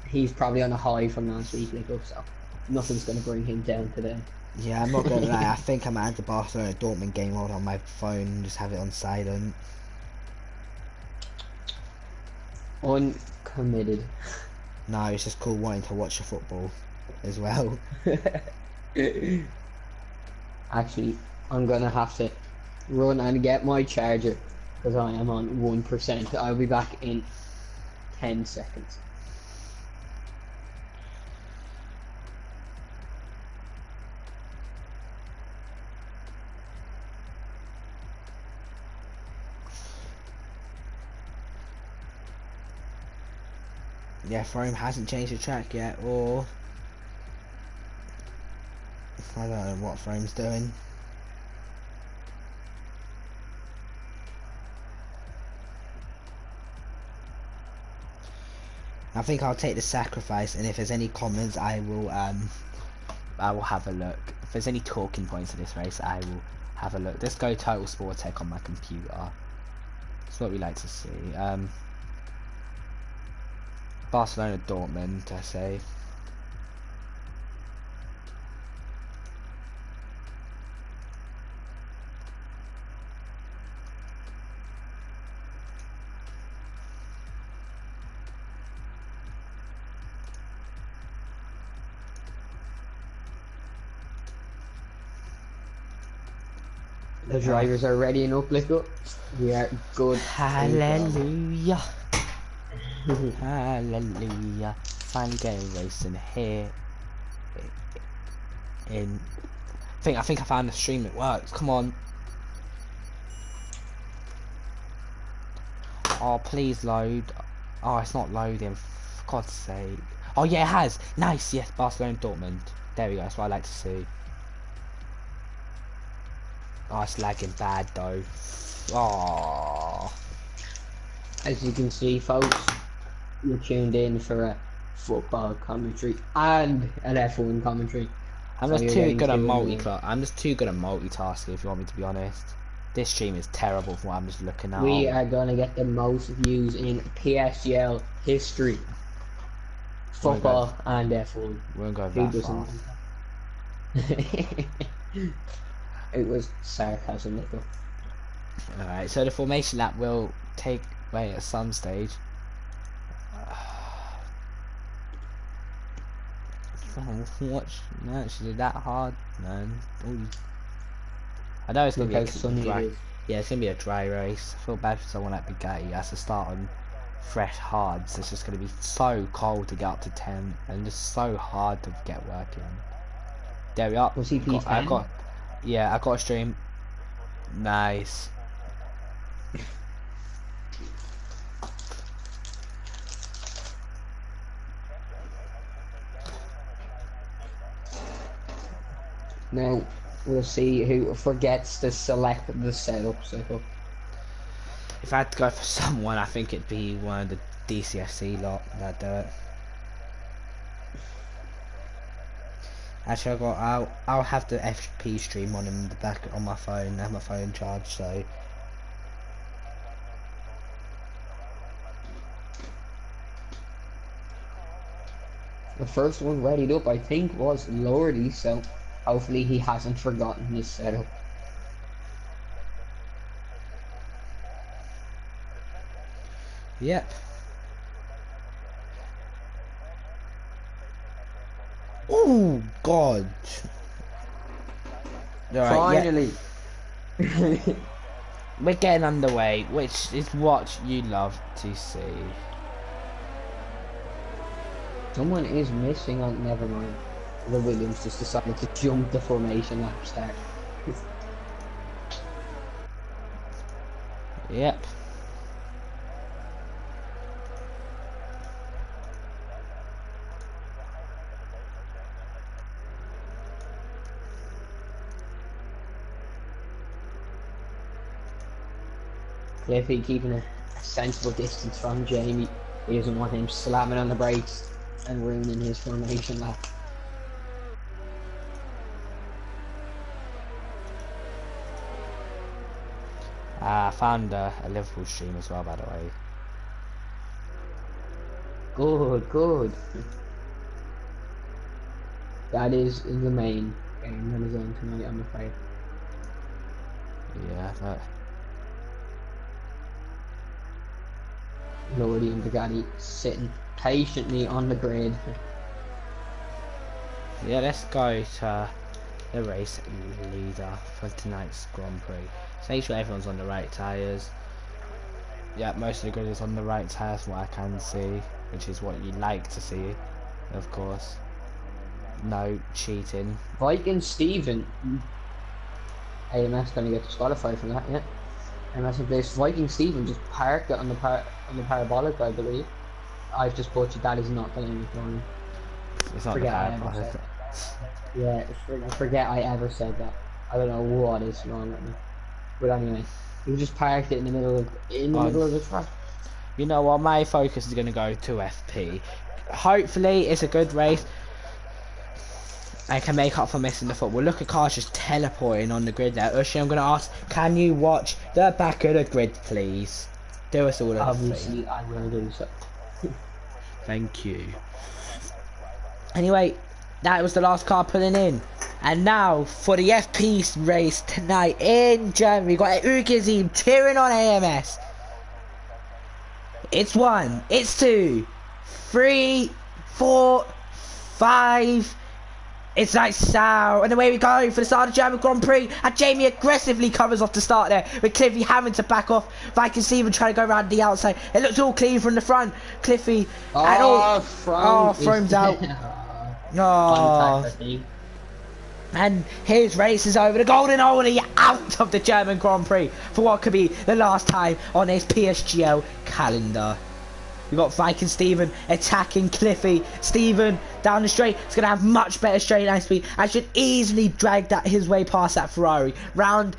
he's probably on a high from last week, so nothing's going to bring him down today. Yeah, I'm not going to lie, I think I might add the Barcelona Dortmund game mode on my phone and just have it on silent. Uncommitted. No, it's just cool wanting to watch the football as well. Actually, I'm going to have to run and get my charger because I am on 1%. I'll be back in 10 seconds. Yeah, Frome hasn't changed the track yet, or I don't know what Frome's doing. I think I'll take the sacrifice, and if there's any comments, I will have a look. If there's any talking points in this race, I will have a look. Let's go Total Sport Tech on my computer. That's what we like to see. Barcelona Dortmund, I say. The drivers are ready and up, let's go. We are good. Hallelujah. Hallelujah. Finally getting racing here. I think I found the stream, it works. Come on. Oh, please load. Oh, it's not loading. For God's sake. Oh, yeah, it has. Nice. Yes, Barcelona Dortmund. There we go. That's what I like to see. Oh, it's lagging bad, though. Oh. As you can see, folks, you're tuned in for a football commentary and an F1 commentary. I'm So just you're too getting good at two in one. I'm just too good at multitasking, if you want me to be honest. This stream is terrible from what I'm just looking at. We are going to get the most views in PSGL history. Football and F1. We won't go Who that far. doesn't want that? It was sarcasm, Nico. Alright, so the formation lap will take way at some stage. Watch, no, actually that hard, man. Ooh. I know it's gonna Look be how a sunny dry. it is. Yeah, it's gonna be a dry race. I feel bad for someone like Bugatti. He has to start on fresh hards. It's just gonna be so cold to get up to 10, and just so hard to get working. There we are. Was he P10? Yeah, I got a stream. Nice. Now, we'll see who forgets to select the setup cycle. If I had to go for someone, I think it'd be one of the DCFC lot that do it. Actually, I'll have the FP stream on in the back on my phone. I have my phone charged, so. The first one readied up, I think, was Lordy, so hopefully he hasn't forgotten his setup. Yep. Oh God! Right, Finally! Yeah. We're getting underway, which is what you love to see. Someone is missing on. Never mind. The Williams just decided to jump the formation lap start. Yep. Cliffy keeping a sensible distance from Jamie. He doesn't want him slamming on the brakes and ruining his formation lap. I found a Liverpool stream as well, by the way. Good, good. That is the main game that is on tonight, I'm afraid. Yeah, but Lordy and Bugatti sitting patiently on the grid. yeah, let's go to the race leader for tonight's Grand Prix. So make sure everyone's on the right tyres. Yeah, most of the grid is on the right tyres from what I can see, which is what you like to see, of course. No cheating. Viking Steven. AMS gonna get disqualified from that, yeah. AMS in place. Viking Steven just parked it on the parabolic, I believe. I've just butchered that is not the name of the It's not Forget the I ever said that. Yeah, forget I ever said that. I don't know what is wrong with me. But anyway, he just parked it in the middle of the track. You know what? My focus is going to go to FP. Hopefully, it's a good race. I can make up for missing the football. Look at cars just teleporting on the grid there. Ushi, I'm going to ask, can you watch the back of the grid, please? Do us all a Obviously, favor. I will do so. Thank you. Anyway, that was the last car pulling in. And now, for the FP race tonight in Germany, we got Ugizim cheering on AMS. It's 1, it's 2, 3, 4, 5, It's like so, and away we go for the start of the German Grand Prix. And Jamie aggressively covers off the start there, with Cliffy having to back off. Viking Steven trying to go around the outside. It looks all clean from the front. Cliffy and all. Thrones out. Contact, I think. And his race is over. The golden only out of the German Grand Prix for what could be the last time on his PSGL calendar. We've got Viking Steven attacking Cliffy. Steven down the straight. It's going to have much better straight line speed. I should easily drag that his way past that Ferrari. Round,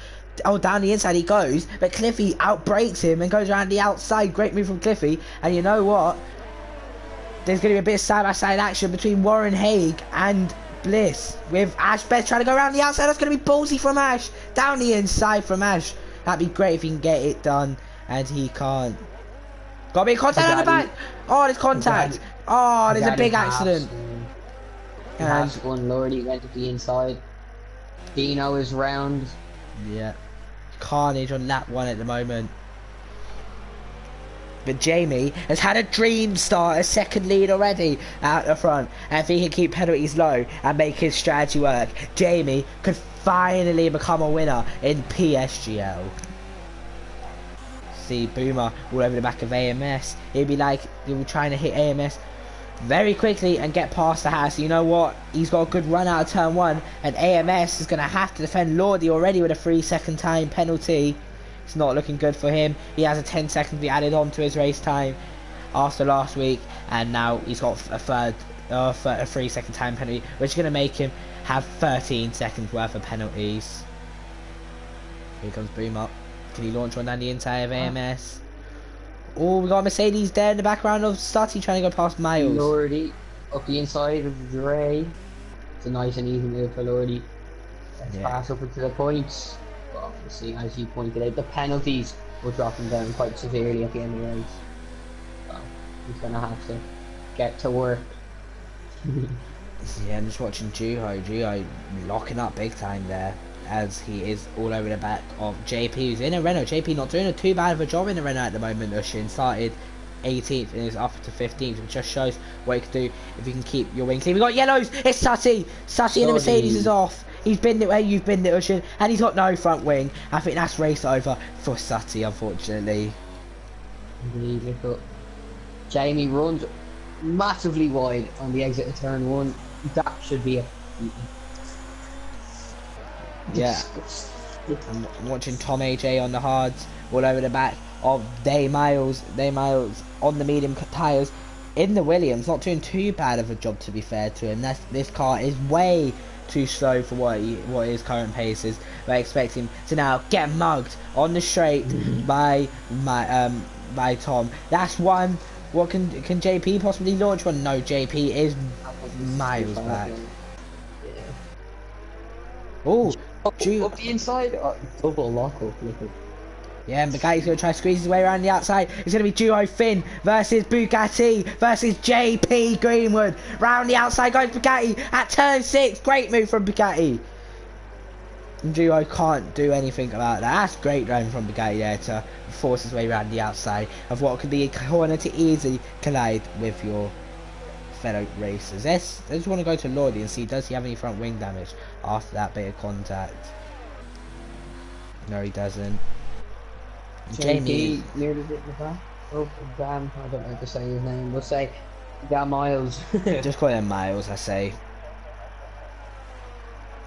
down the inside he goes. But Cliffy outbrakes him and goes around the outside. Great move from Cliffy. And you know what? There's going to be a bit of side-by-side action between Warren Haig and Bliss. With Ash Beth trying to go around the outside. That's going to be ballsy from Ash. Down the inside from Ash. That'd be great if he can get it done. And he can't. Got to be contact on the back. Oh, there's contact. Oh, there's a big accident. And one Lordy went to the inside. Dino is round. Yeah. Carnage on lap 1 at the moment. But Jamie has had a dream start, a second lead already out the front. And if he can keep penalties low and make his strategy work, Jamie could finally become a winner in PSGL. See Boomer all over the back of AMS. He'd be like, he was trying to hit AMS very quickly and get past the house. You know what? He's got a good run out of turn 1, and AMS is going to have to defend Lordy already with a 3-second time penalty. It's not looking good for him. He has a 10-second be added on to his race time after last week, and now he's got a 3-second time penalty, which is going to make him have 13 seconds worth of penalties. Here comes Boomer. Can he launch one down the inside of AMS? Oh, we got Mercedes there in the background of Stutty trying to go past Miles. Lordy up the inside of Dre. It's a nice and easy move for Lordy. Let's pass up into the points. But obviously, as you pointed out, the penalties will drop him down quite severely at the end of the race. So he's going to have to get to work. Yeah, I'm just watching Juho. Juho locking up big time there, as he is all over the back of JP, who's in a Renault. JP not doing too bad of a job in the Renault at the moment. Ushin started 18th and is up to 15th, which just shows what you can do if you can keep your wing clean. We got yellows. It's Sutty. Sutty in the Mercedes is off. He's been it where you've been it, Ushin, and he's got no front wing. I think that's race over for Sutty, unfortunately. Indeed, look up. Jamie runs massively wide on the exit of turn 1. That should be a yeah. I'm watching Tom AJ on the hards, all over the back of Day Miles on the medium tyres in the Williams. Not doing too bad of a job, to be fair to him. This car is way too slow for what his current pace is. I expect him to now get mugged on the straight by Tom. That's one. What can JP possibly launch one? No, JP is miles back. Oh, up the inside, double lock up. Yeah, and Bugatti's going to try to squeeze his way around the outside. It's going to be Duo Finn versus Bugatti versus JP Greenwood. Round the outside goes Bugatti at turn 6. Great move from Bugatti. And Duo can't do anything about that. That's great driving from Bugatti there to force his way around the outside of what could be a corner to easily collide with your fellow racers. I just want to go to Lordy and see, does he have any front wing damage after that bit of contact? No, he doesn't. Jamie nearly hit the back. Oh, damn, I don't know how to say his name. We'll say Miles. Just call him Miles, I say.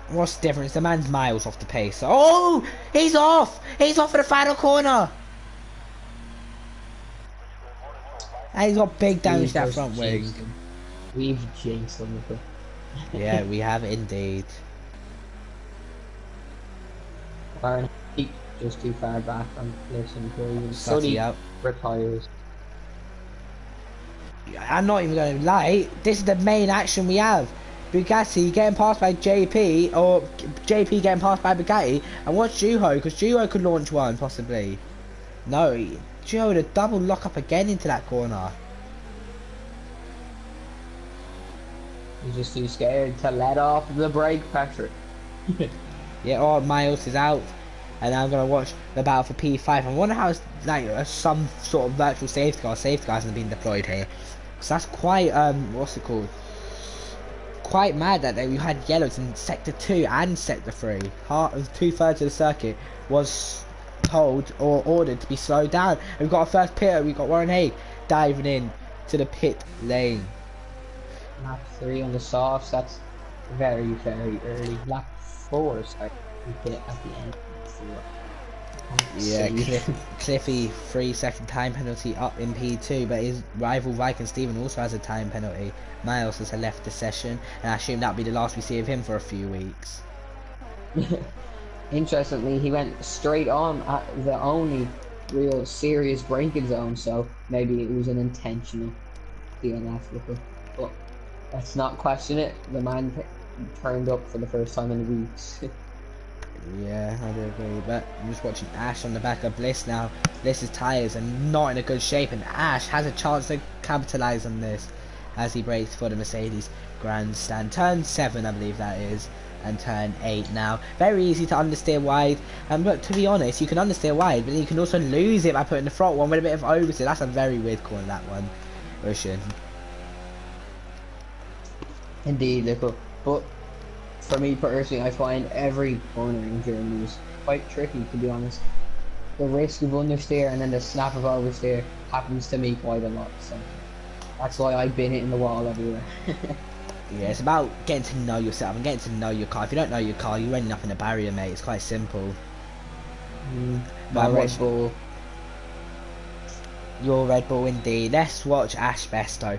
What's the difference? The man's miles off the pace. Oh, he's off! He's off for the final corner! And he's got big damage to that front wing. We've jinxed him. Yeah, we have indeed. Just too far back on listen to Study out. Retires. I'm not even going to lie. This is the main action we have. Bugatti getting passed by JP, or JP getting passed by Bugatti. And watch Juho, because Juho could launch one possibly. No, Juho would have double lock up again into that corner. He's just too scared to let off the brake, Patrick. Yeah, oh, Miles is out. And now I'm going to watch the battle for P5. I wonder how it's like some sort of virtual safety car. Safety cars have been deployed here. Because that's quite, what's it called? quite mad that we had yellows in sector 2 and sector 3. Part of 2/3 of the circuit was told or ordered to be slowed down. And we've got our first pitter. We've got Warren Hay diving in to the pit lane. Lap 3 on the softs. That's very, very early. Lap 4, sorry. We hit at the end. Yeah, Cliffy 3-second time penalty up in P2, but his rival Viking Stephen also has a time penalty. Miles has left the session, and I assume that'll be the last we see of him for a few weeks. Interestingly, he went straight on at the only real serious braking zone, so maybe it was an intentional DNF. But let's not question it. The man turned up for the first time in weeks. Yeah, I do agree, but I'm just watching Ash on the back of Bliss now. Bliss's tyres are not in a good shape, and Ash has a chance to capitalise on this as he brakes for the Mercedes grandstand. Turn 7, I believe that is, and turn 8 now. Very easy to understeer wide, but to be honest, you can understeer wide, but then you can also lose it by putting the front one with a bit of oversteer. That's a very weird call, that one, Ocean. Indeed, Lico. But for me personally, I find every corner in Germany is quite tricky, to be honest. The risk of understeer and then the snap of oversteer happens to me quite a lot, so that's why I bin it in the wall everywhere. Yeah, it's about getting to know yourself and getting to know your car. If you don't know your car, you're ending up in a barrier, mate. It's quite simple. My Red Bull. Your Red Bull, indeed. Let's watch Ash Besto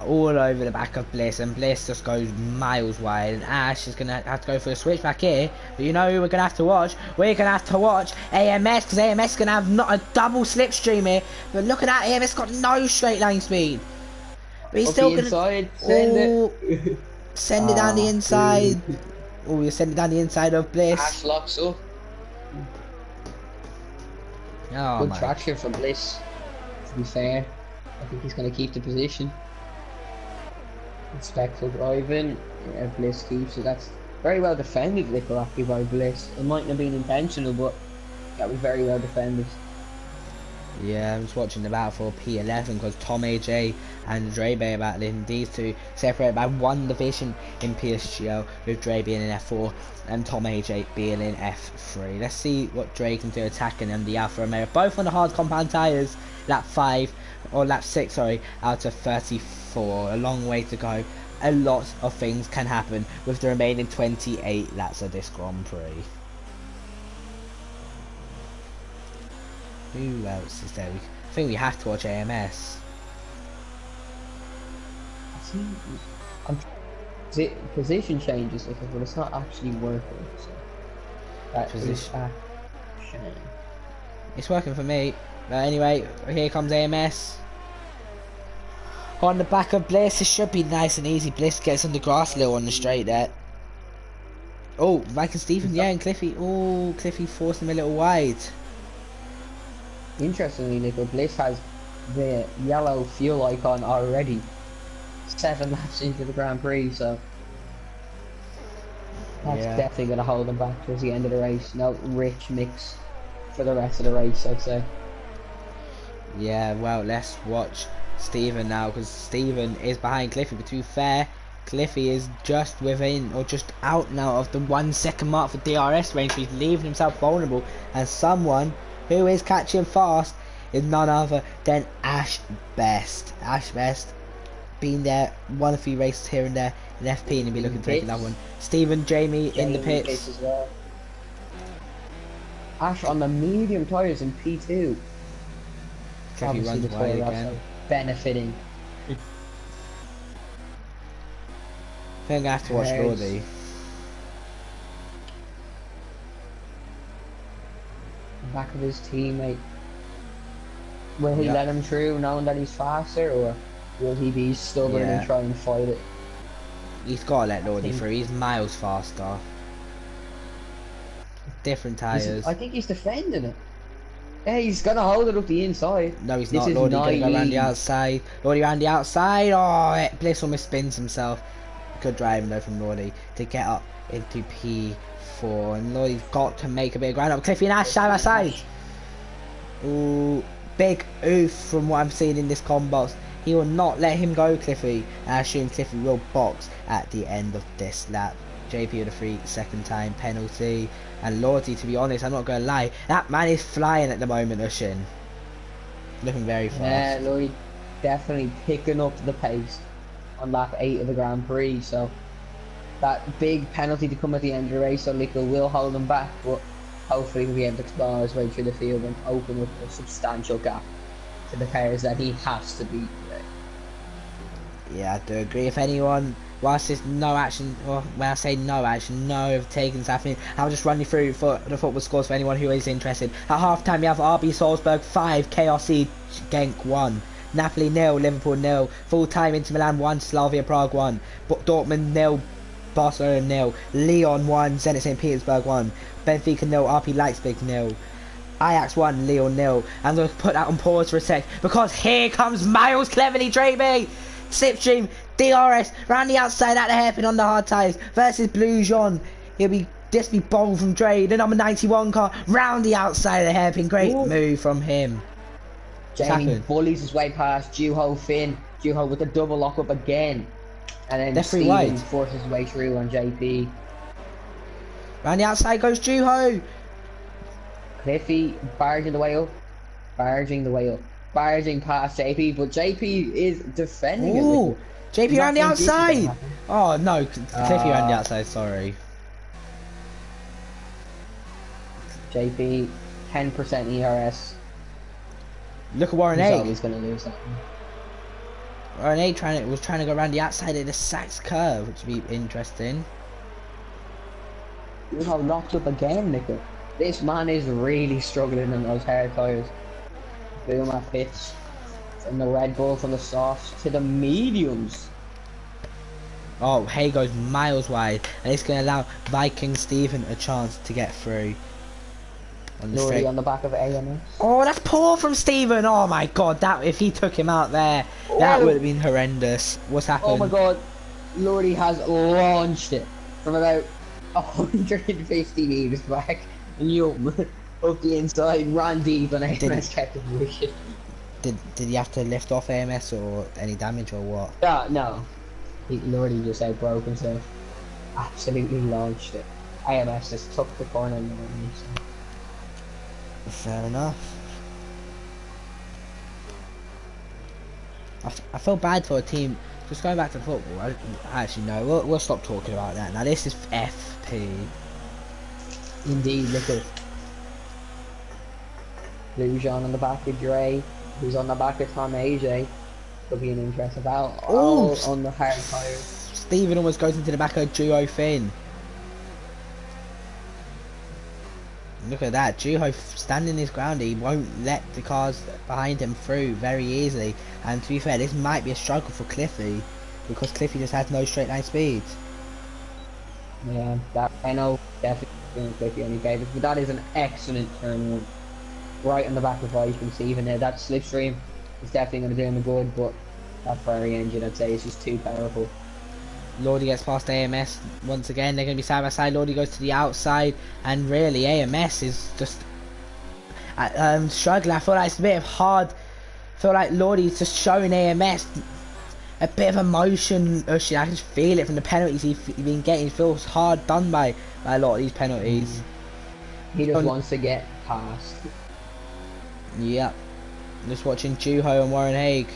all over the back of Bliss, and Bliss just goes miles wide, and Ash is gonna have to go for a switch back here. But you know who we're gonna have to watch? We're gonna have to watch AMS, because AMS is gonna have not a double slipstream here. But look at that, AMS got no straight line speed. But he's still gonna inside, send it. Send it down the inside. Oh, you send it down the inside of Bliss. Ash locks up. Oh, good traction from Bliss. To be fair, I think he's gonna keep the position. Spectre driving, Bliss keeps it. That's very well defended, Lico, actually, by Bliss. It mightn't have been intentional, but that was very well defended. Yeah, I'm just watching the battle for P11 because Tom AJ and Dre are battling. These two separated by one division in PSGL, with Dre being in F4 and Tom AJ being in F3. Let's see what Dre can do attacking them, the Alfa Romeo. Both on the hard compound tyres, lap 6, sorry, out of 34. A long way to go. A lot of things can happen with the remaining 28 laps of this Grand Prix. Who else is there? I think we have to watch AMS. Position changes, but it's not actually working. So that position. Shame. It's working for me. But anyway, here comes AMS. On the back of Bliss, it should be nice and easy. Bliss gets on the grass a little on the straight there. Oh, Viking Stephen, yeah, and Cliffy. Oh, Cliffy forced him a little wide. Interestingly, Nico, Bliss has the yellow fuel icon already 7 laps into the Grand Prix, so that's definitely going to hold him back towards the end of the race. No rich mix for the rest of the race, I'd say. Yeah, well, let's watch Stephen now, because Stephen is behind Cliffy, but to be fair, Cliffy is just within or just out now of the 1 second mark for DRS range, so he's leaving himself vulnerable, and someone who is catching fast is none other than Ash Best. Ash Best been there, won a few races here and there in FP, and he'll be looking to take another one. Stephen, Jamie in the pits. As well. Ash on the medium tyres in P2. Cliffy runs wide again. Benefiting. I think I have to watch Lordy. Back of his teammate. Will he let him through knowing that he's faster, or will he be stubborn and try and fight it? He's got to let Lordy through, he's miles faster. Different tyres. I think he's defending it. Yeah, he's gonna hold it up the inside. No, he's not. Lordy gonna go around the outside. Lordy around the outside. Oh, Bliss almost spins himself. Good driving though from Lordy to get up into P4. And Lordy's got to make a bit of ground up. Cliffy and Ash side by side. Ooh, big oof from what I'm seeing in this combox. He will not let him go, Cliffy. I assume Cliffy will box at the end of this lap. JP with a 3-second time penalty. And Lordy, to be honest, I'm not going to lie, that man is flying at the moment, Ushin. Looking very fast. Yeah, Lloyd definitely picking up the pace on lap 8 of the Grand Prix. So that big penalty to come at the end of the race, so Lico will hold him back, but hopefully he'll be able to explore his way through the field and open up a substantial gap to the cars that he has to beat today. Yeah, I do agree. If anyone, whilst there's no action, or when I say no action, no overtakings happening, I'll just run you through for the football scores for anyone who is interested. At half time, you have RB Salzburg 5, KRC Genk 1, Napoli 0, Liverpool 0, full time Inter Milan 1, Slavia Prague 1, Dortmund 0, Barcelona 0, Lyon 1, Zenit St. Petersburg 1, Benfica 0, RP Leipzig 0. Ajax 1, Lyon 0. I'm going to put that on pause for a sec because here comes Miles cleverly dreaming. Slipstream, DRS, round the outside at the hairpin on the hard tyres versus Blue Jean. He'll be just be bold from Dre, the number 91 car, round the outside of the hairpin. Great move from him. Jamie bullies his way past Juho Finn. Juho with the double lock up again. And then Steven forces his way through on JP. Round the outside goes Juho. Cliffy barging the way up. Barging past JP, but JP is defending it. JP around the outside. Oh no, Cliffy around the outside, sorry. JP, 10% ERS. Look at Warren Egg. He's going to lose that one. Warren Egg was trying to go around the outside of the Sachs curve, which would be interesting. Look how locked up again, Nico. This man is really struggling in those hard tyres. Boom at pitch. From the Red Bull, from the softs to the mediums. Oh, Hay goes miles wide, and it's going to allow Viking Stephen a chance to get through. Lorry on the back of AMS. Oh, that's poor from Stephen. Oh my god, that if he took him out there, that would have been horrendous. What's happened? Oh my god, Lorry has launched it from about 150 meters back. And up the inside, ran deep, and AMS kept him wicked. Did he have to lift off AMS or any damage or what? No. Lordy just outbroke himself. Absolutely launched it. AMS just took the corner and fair enough. I feel bad for a team. Just going back to football. Actually, no. We'll stop talking about that now. This is FP. Indeed, look at Blue Jean on the back of Dre, who's on the back of Tom AJ. Could be an interesting battle. All on the hard tyres. Stephen almost goes into the back of Duo Finn. Look at that, Juho standing his ground. He won't let the cars behind him through very easily. And to be fair, this might be a struggle for Cliffy, because Cliffy just has no straight line speed. Yeah, that I know definitely Cliffy only gave it, but that is an excellent turn one. Right on the back of Viking Stephen there. That slipstream is definitely going to do him a good, but that Ferrari engine, I'd say, is just too powerful. Lordy gets past AMS once again. They're going to be side by side. Lordy goes to the outside, and really AMS is just struggling. I feel like it's a bit of hard. I feel like Lordy's just showing AMS a bit of emotion. I can just feel it from the penalties he's been getting. He feels hard done by a lot of these penalties. He just wants to get past. Yep. Just watching Juho and Warren Haig.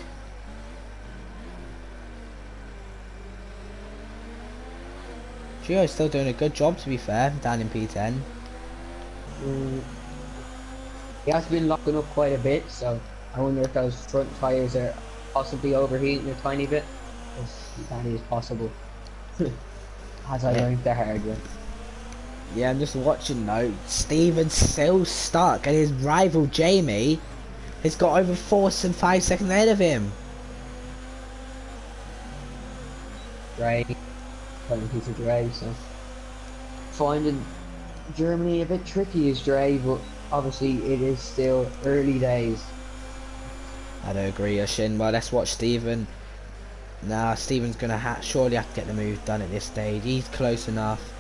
Juho's still doing a good job, to be fair, down in P10. He has been locking up quite a bit, so I wonder if those front tyres are possibly overheating a tiny bit. That is possible. As I learned the hard way. Yeah, I'm just watching though. Steven's still stuck, and his rival Jamie has got over 4 and 5 seconds ahead of him. Right. Playing piece of Dre, so finding Germany a bit tricky is Dre, but obviously it is still early days. I don't agree, Oshin. Well, let's watch Steven. Nah, Steven's gonna surely have to get the move done at this stage. He's close enough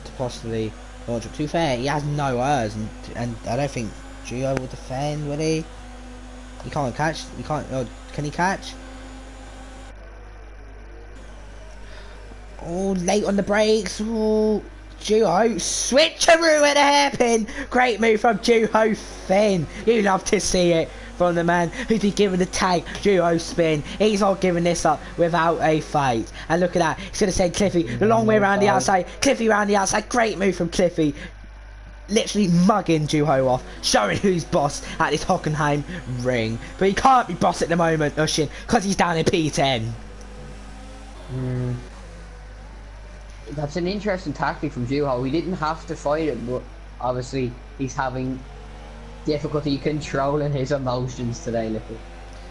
to possibly launch. To be fair, he has no errors, and I don't think Gio will defend, will he? He can't catch. He can't. Oh, can he catch? Oh, late on the brakes. Oh, Juho switcheroo at a hairpin. Great move from Juho Finn. You love to see it from the man who's been given the tag. Juho Spin. He's not giving this up without a fight. And look at that. He's going to send Cliffy the long way around the outside. Cliffy around the outside. Great move from Cliffy. Literally mugging Juho off, showing who's boss at this Hockenheim ring. But he can't be boss at the moment, Ushin, because he's down in P10. That's an interesting tactic from Juho. He didn't have to fight it, but obviously he's having difficulty controlling his emotions today, look.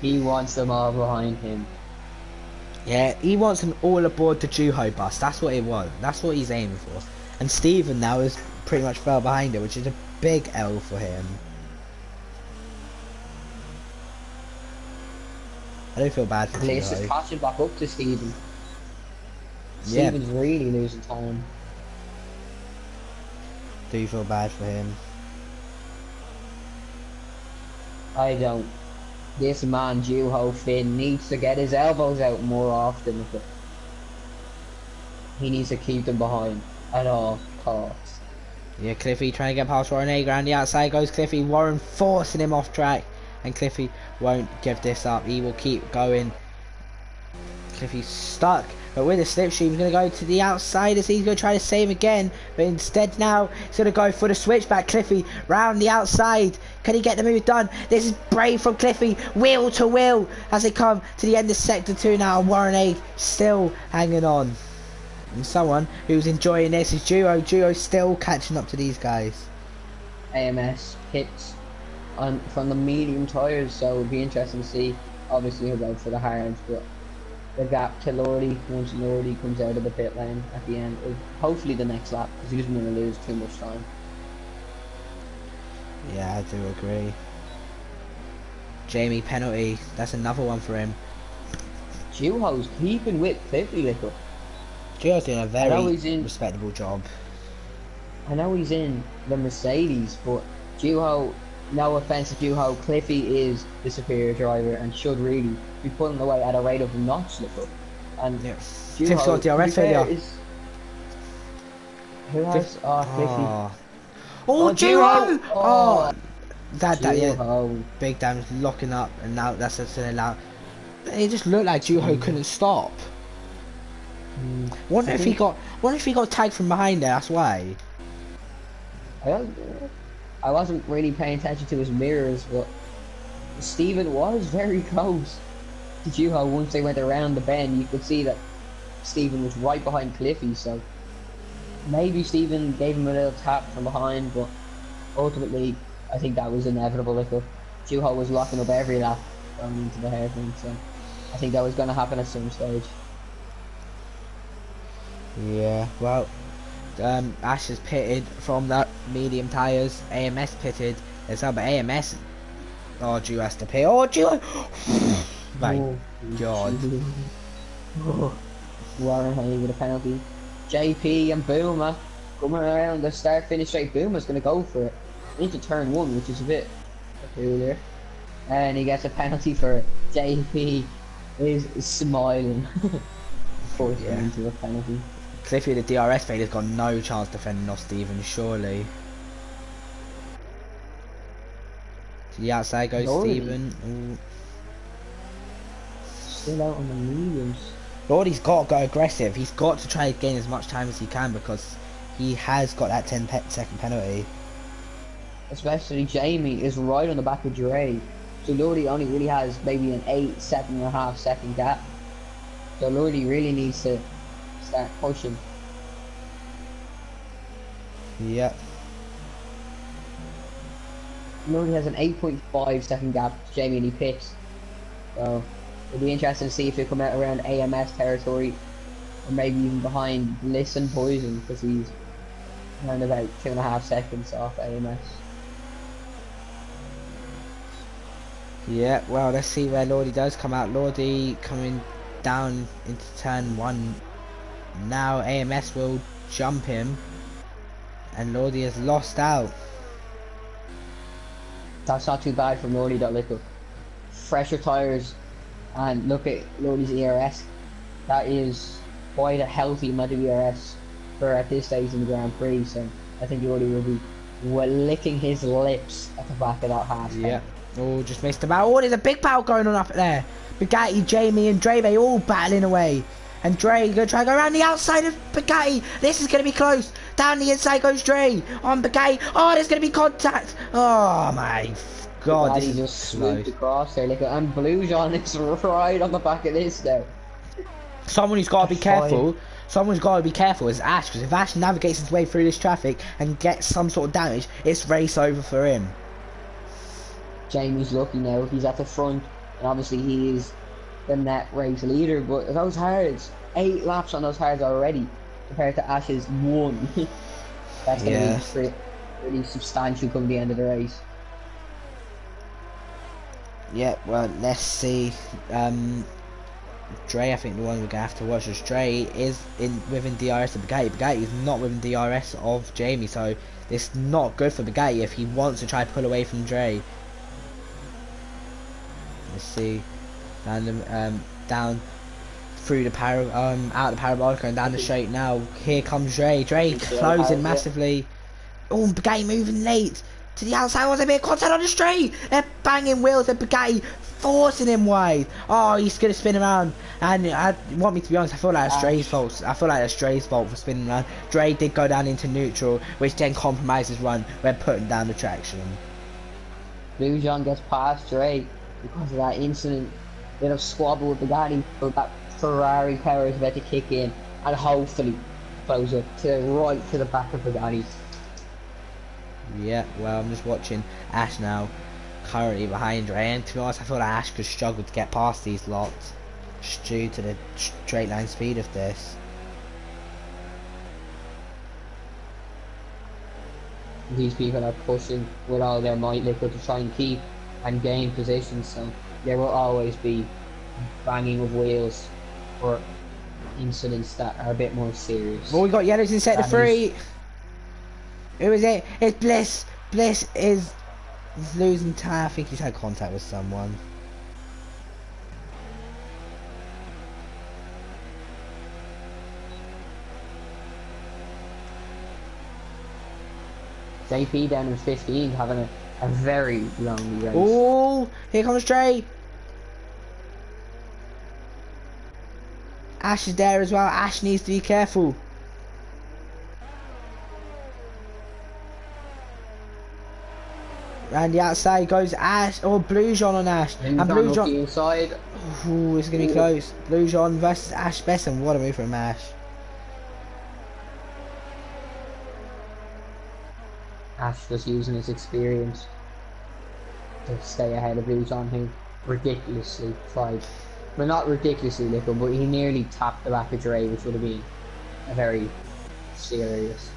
He wants them all behind him. Yeah, he wants them all aboard the Juho bus. That's what it was. That's what he's aiming for. And Steven now is pretty much fell behind it, which is a big L for him. I don't feel bad for Juho. Let's just catch him back up to Steven. Yeah. Steven's really losing time. Do you feel bad for him? I don't. This man, Juho Finn, needs to get his elbows out more often. He needs to keep them behind at all costs. Yeah, Cliffy trying to get past Warren A. Around the outside goes Cliffy. Warren forcing him off track. And Cliffy won't give this up. He will keep going. Cliffy's stuck. But with a slipstream, he's going to go to the outside as he's going to try to save again. But instead now, he's going to go for the switchback. Cliffy round the outside. Can he get the move done? This is brave from Cliffy. Wheel to wheel as they come to the end of Sector 2 now. Warren A still hanging on. And someone who's enjoying this is Juho. Juho's still catching up to these guys. AMS hits from the medium tyres, so it'll be interesting to see. Obviously he'll go for the hards, but the gap to Lordy, once Lordy comes out of the pit lane at the end, hopefully the next lap, because he doesn't want to lose too much time. Yeah, I do agree. Jamie penalty, that's another one for him. Juho's keeping with Cliffy little. Juho's doing a very respectable job. I know he's in the Mercedes, but Juho, no offense to Juho, Cliffy is the superior driver and should really be pulling away at a rate of not little. And yeah. Juho, got DRS failure. Who has? Cliffy. Oh, Juho! Oh, that Juho. Yeah. Big damage locking up, and now that's just an allow. It just looked like Juho couldn't stop. Wonder if he got tagged from behind there. That's why. I wasn't really paying attention to his mirrors, but Steven was very close to Juho. Once they went around the bend, you could see that Steven was right behind Cliffy, so maybe Steven gave him a little tap from behind, but ultimately I think that was inevitable. Like, Juho was locking up every lap going into the hairpin, so I think that was going to happen at some stage. Yeah, well, Ash is pitted from that medium tyres. AMS pitted as well, but AMS. Oh, Juho has to pit. Oh, Juho! My God. Warren Hay with a penalty. JP and Boomer coming around the start finish straight. Boomer's going to go for it into turn 1, which is a bit peculiar. And he gets a penalty for it. JP is smiling. Forced him into a penalty. Cliffy, the DRS fade, has got no chance defending off Steven, surely. To the outside goes Steven. Ooh. Still out on the mediums. Lordy's got to go aggressive. He's got to try to gain as much time as he can because he has got that 10-second penalty. Especially Jamie is right on the back of Dre. So Lordy only really has maybe an 7.5 second gap. So Lordy really needs to start pushing. Yep. Lordy has an 8.5 second gap to Jamie and he picks. So it'll be interesting to see if he'll come out around AMS territory or maybe even behind Bliss and Poison because he's around about 2.5 seconds off AMS. Yeah, well, let's see where Lordy does come out. Lordy coming down into turn 1. Now AMS will jump him. And Lordy has lost out. That's not too bad from Lordy that little. fresher tyres, and look at Lodi's ERS. That is quite a healthy amount of ERS for at this stage in the Grand Prix. So I think Lodi will be licking his lips at the back of that half. Yeah. Oh, just missed him out. Oh, there's a big battle going on up there. Bugatti, Jamie, and Dre, they all battling away. And Dre gonna try to go around the outside of Bugatti. This is gonna be close. Down the inside goes Dre on Bugatti. Oh, there's gonna be contact. Oh my God, Bugatti this is just close. swooped across there, and Blue John is right on the back of this now. Someone who's got to be careful. Someone's got to be careful is Ash, because if Ash navigates his way through this traffic and gets some sort of damage, it's race over for him. Jamie's lucky now, he's at the front, and obviously he is the net race leader, but those hards, 8 laps on those hards already, compared to Ash's 1. That's going to be pretty substantial come the end of the race. Yeah, well, let's see. Dre, I think the one we're going to have to watch is Dre is within DRS of Bugatti. Bugatti is not within DRS of Jamie, so it's not good for Bugatti if he wants to try to pull away from Dre. Let's see, down through the out the parabolic and down the straight now. Here comes Dre. Dre closing massively. Oh, Bugatti moving late to the outside. Was a bit of contact on the straight. They're banging wheels and Bugatti forcing him wide. Oh, he's gonna spin around. And I want me to be honest, I feel like it's Dre's fault. I feel like it's Dre's fault for spinning around. Dre did go down into neutral, which then compromises run when putting down the traction. Blue John gets past Dre because of that incident, bit of squabble with Bugatti, but that Ferrari power is about to kick in and hopefully close up to right to the back of Bugatti. Yeah, well, I'm just watching Ash now, currently behind Dre, and to be honest, I feel like Ash could struggle to get past these lots just due to the straight line speed of this. These people are pushing with all their might to try and keep and gain position, so there will always be banging of wheels for incidents that are a bit more serious. Well, we got yellows in sector 3. Who is it? It's Bliss. Bliss is losing time. I think he's had contact with someone. JP down in 15, having a very lonely race. Oh, here comes Dre. Ash is there as well. Ash needs to be careful. Round the outside goes Ash, or Blue John on Ash. And Blue John inside. Ooh, it's going to be close. Blue John versus Ash Besson. What a move from Ash. Ash just using his experience to stay ahead of Blue John, who ridiculously tried. Well, not ridiculously little, but he nearly tapped the back of Dre, which would have been a very serious.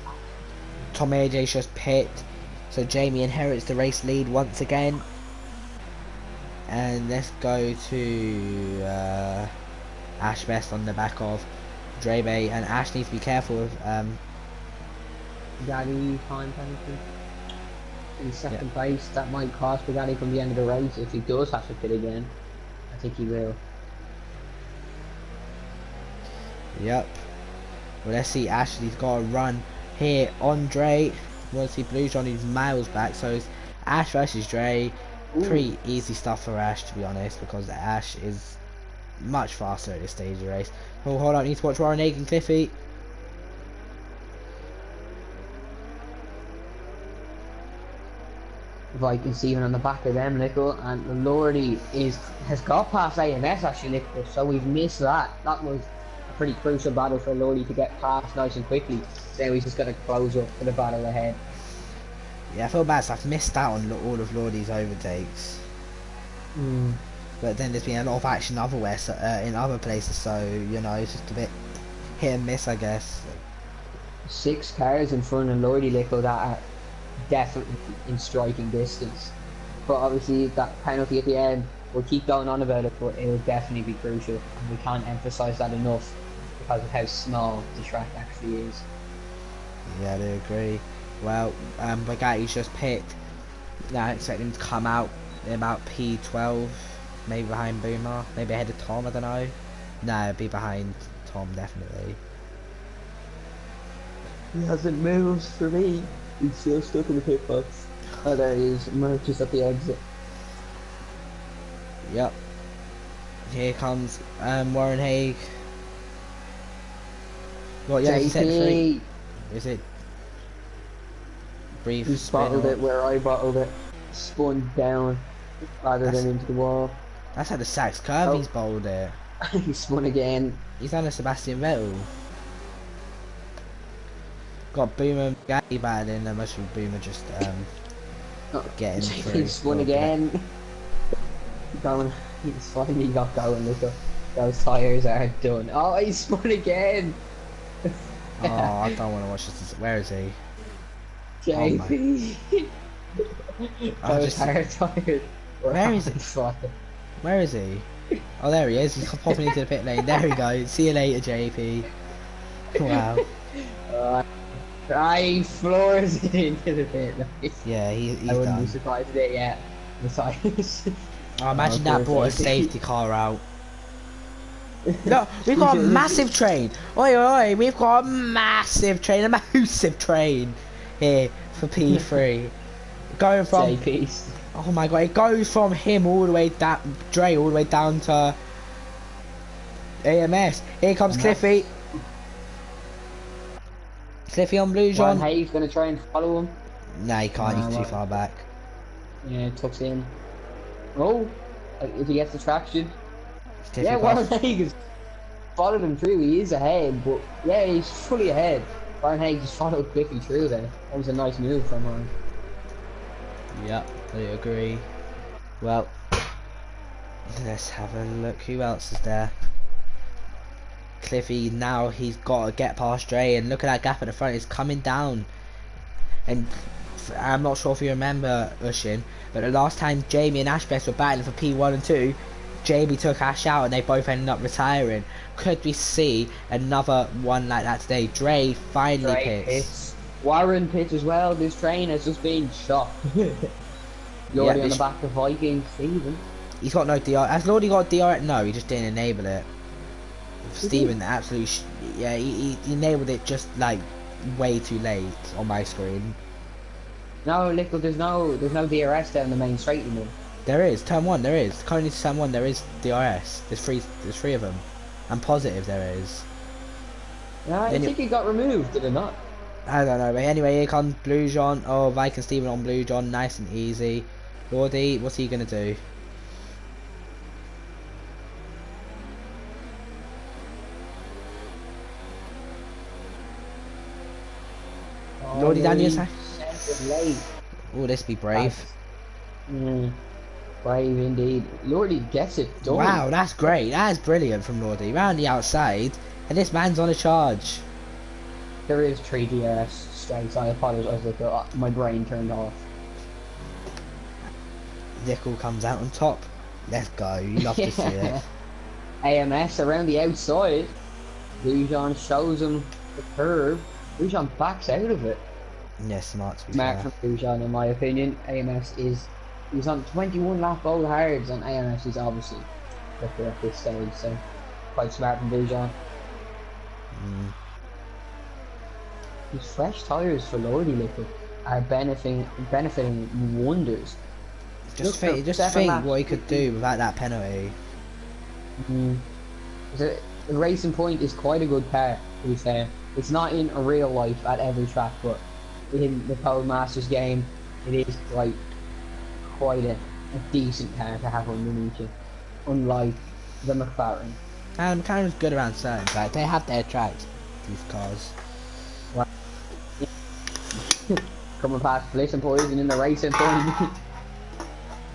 Tom AJ's just pit. So Jamie inherits the race lead once again. And let's go to Ash Best on the back of Drebe, and Ash needs to be careful of Bugatti time penalty in second place. That might cost Bugatti from the end of the race if he does have to pit again. I think he will. Yep. Well, let's see. Ashley's got a run here on Dre. We'll see Blue John is miles back, so it's Ash versus Dre. Pretty easy stuff for Ash, to be honest, because Ash is much faster at this stage of the race. Oh, hold on, I need to watch Warren Egg and Cliffy. Vikings even on the back of them, Nickel, and Lordy has got past AMS actually, Nickel, so we've missed that. That was a pretty crucial battle for Lordy to get past nice and quickly. Now he's just going to close up for the battle ahead. Yeah, I feel bad, so I've missed out on all of Lordy's overtakes. But then there's been a lot of action otherwhere, so, in other places, so, you know, it's just a bit hit and miss, I guess. 6 cars in front of Lordy, Nickel, that are definitely in striking distance. But obviously that penalty at the end, we'll keep going on about it, but it will definitely be crucial, and we can't emphasise that enough because of how small the track actually is. Yeah, I do agree. Well, Bugatti's just picked. Now I expect him to come out in about P12. maybe behind Boomer, maybe ahead of Tom, I don't know. No, it'd be behind Tom, definitely. He hasn't moved for me. He's still stuck in the pit box. Oh, there he is. Merch is at the exit. Yep. Here comes Warren Haig. What, yeah, set free? Is it? Brief He spin bottled or... it where I bottled it. Spun down rather than into the wall. That's how the Sachs Kirby's bowled it. He spun again. He's done a Sebastian Vettel. Got Boomer and Gatti battling, and most of Boomer just getting through. He spun again. Going, he's finally got going. Look, those tyres are done. Oh, he spun again. Oh, I don't want to watch this. Where is he? JP. Oh, Those tires. Where is it? Where is he? Oh, there he is. He's popping into the pit lane. There we go. See you later, JP. Wow. He floors it into the pit lane. Yeah, he's I wouldn't done. be surprised at it yet. The tires. Oh, imagine that brought a safety car out. No, we've got a massive train. Oi, oi, we've got a massive train here for P3. Going from JP's. Oh my god, it goes from him all the way down, Dre all the way down to AMS. Here comes Cliffy. Cliffy on blue, John. Hayes gonna try and follow him. Nah, he can't. He's too far back. Yeah, tucks in. Oh, if he gets the traction. Cliffy Yeah, Warren Hayes followed him through. He is ahead, but yeah, he's fully ahead. Warren Hayes just followed Cliffy through there. That was a nice move from him. Yep, I agree. Well, let's have a look. Who else is there? Cliffy, now he's got to get past Dre, and look at that gap at the front. It's coming down. And I'm not sure if you remember, Ushin, but the last time Jamie and Ashbeth were battling for P1 and 2, Jamie took Ash out and they both ended up retiring. Could we see another one like that today? Dre finally pits. Warren pits as well. This train has just been shot. Lordy on the back of Viking Stephen. He's got no DR. Has Lordy got DR? No, he just didn't enable it. Stephen absolutely, yeah, he enabled it just like way too late on my screen. No, Lickle, there's no DRS down the main straight anymore. There is turn 1. There is currently turn 1. There is DRS. There's three of them. I'm positive there is. No, I think it got removed. Did it not? I don't know. But anyway, here comes Blue John. Oh, Viking Stephen on Blue John, nice and easy. Lordy, what's he gonna do? Oh, Lordy down your side. Late. Oh, this be brave. Brave indeed. Lordy gets it done. Wow, that's great. That's brilliant from Lordy. Round the outside, and this man's on a charge. There is 3 DRS strikes. I apologise that my brain turned off. Nickel comes out on top. Let's go. You love to see it. AMS around the outside. Lujan shows him the curve. Lujan backs out of it. Yeah, smart to be Smart fair. from Lujan, in my opinion. AMS he's on 21 lap old hards, and AMS is obviously quicker at this stage, so quite smart from Lujan. These fresh tyres for Lordy Liquid are benefiting wonders. Just think what he could do without that penalty. The Racing Point is quite a good car, to be fair. It's not in real life at every track, but in the Codemasters game, it is quite a decent car to have underneath you, unlike the McLaren. And McLaren's good around certain tracks. They have their tracks, these cars. Coming past Blissing Poison in the Racing Point.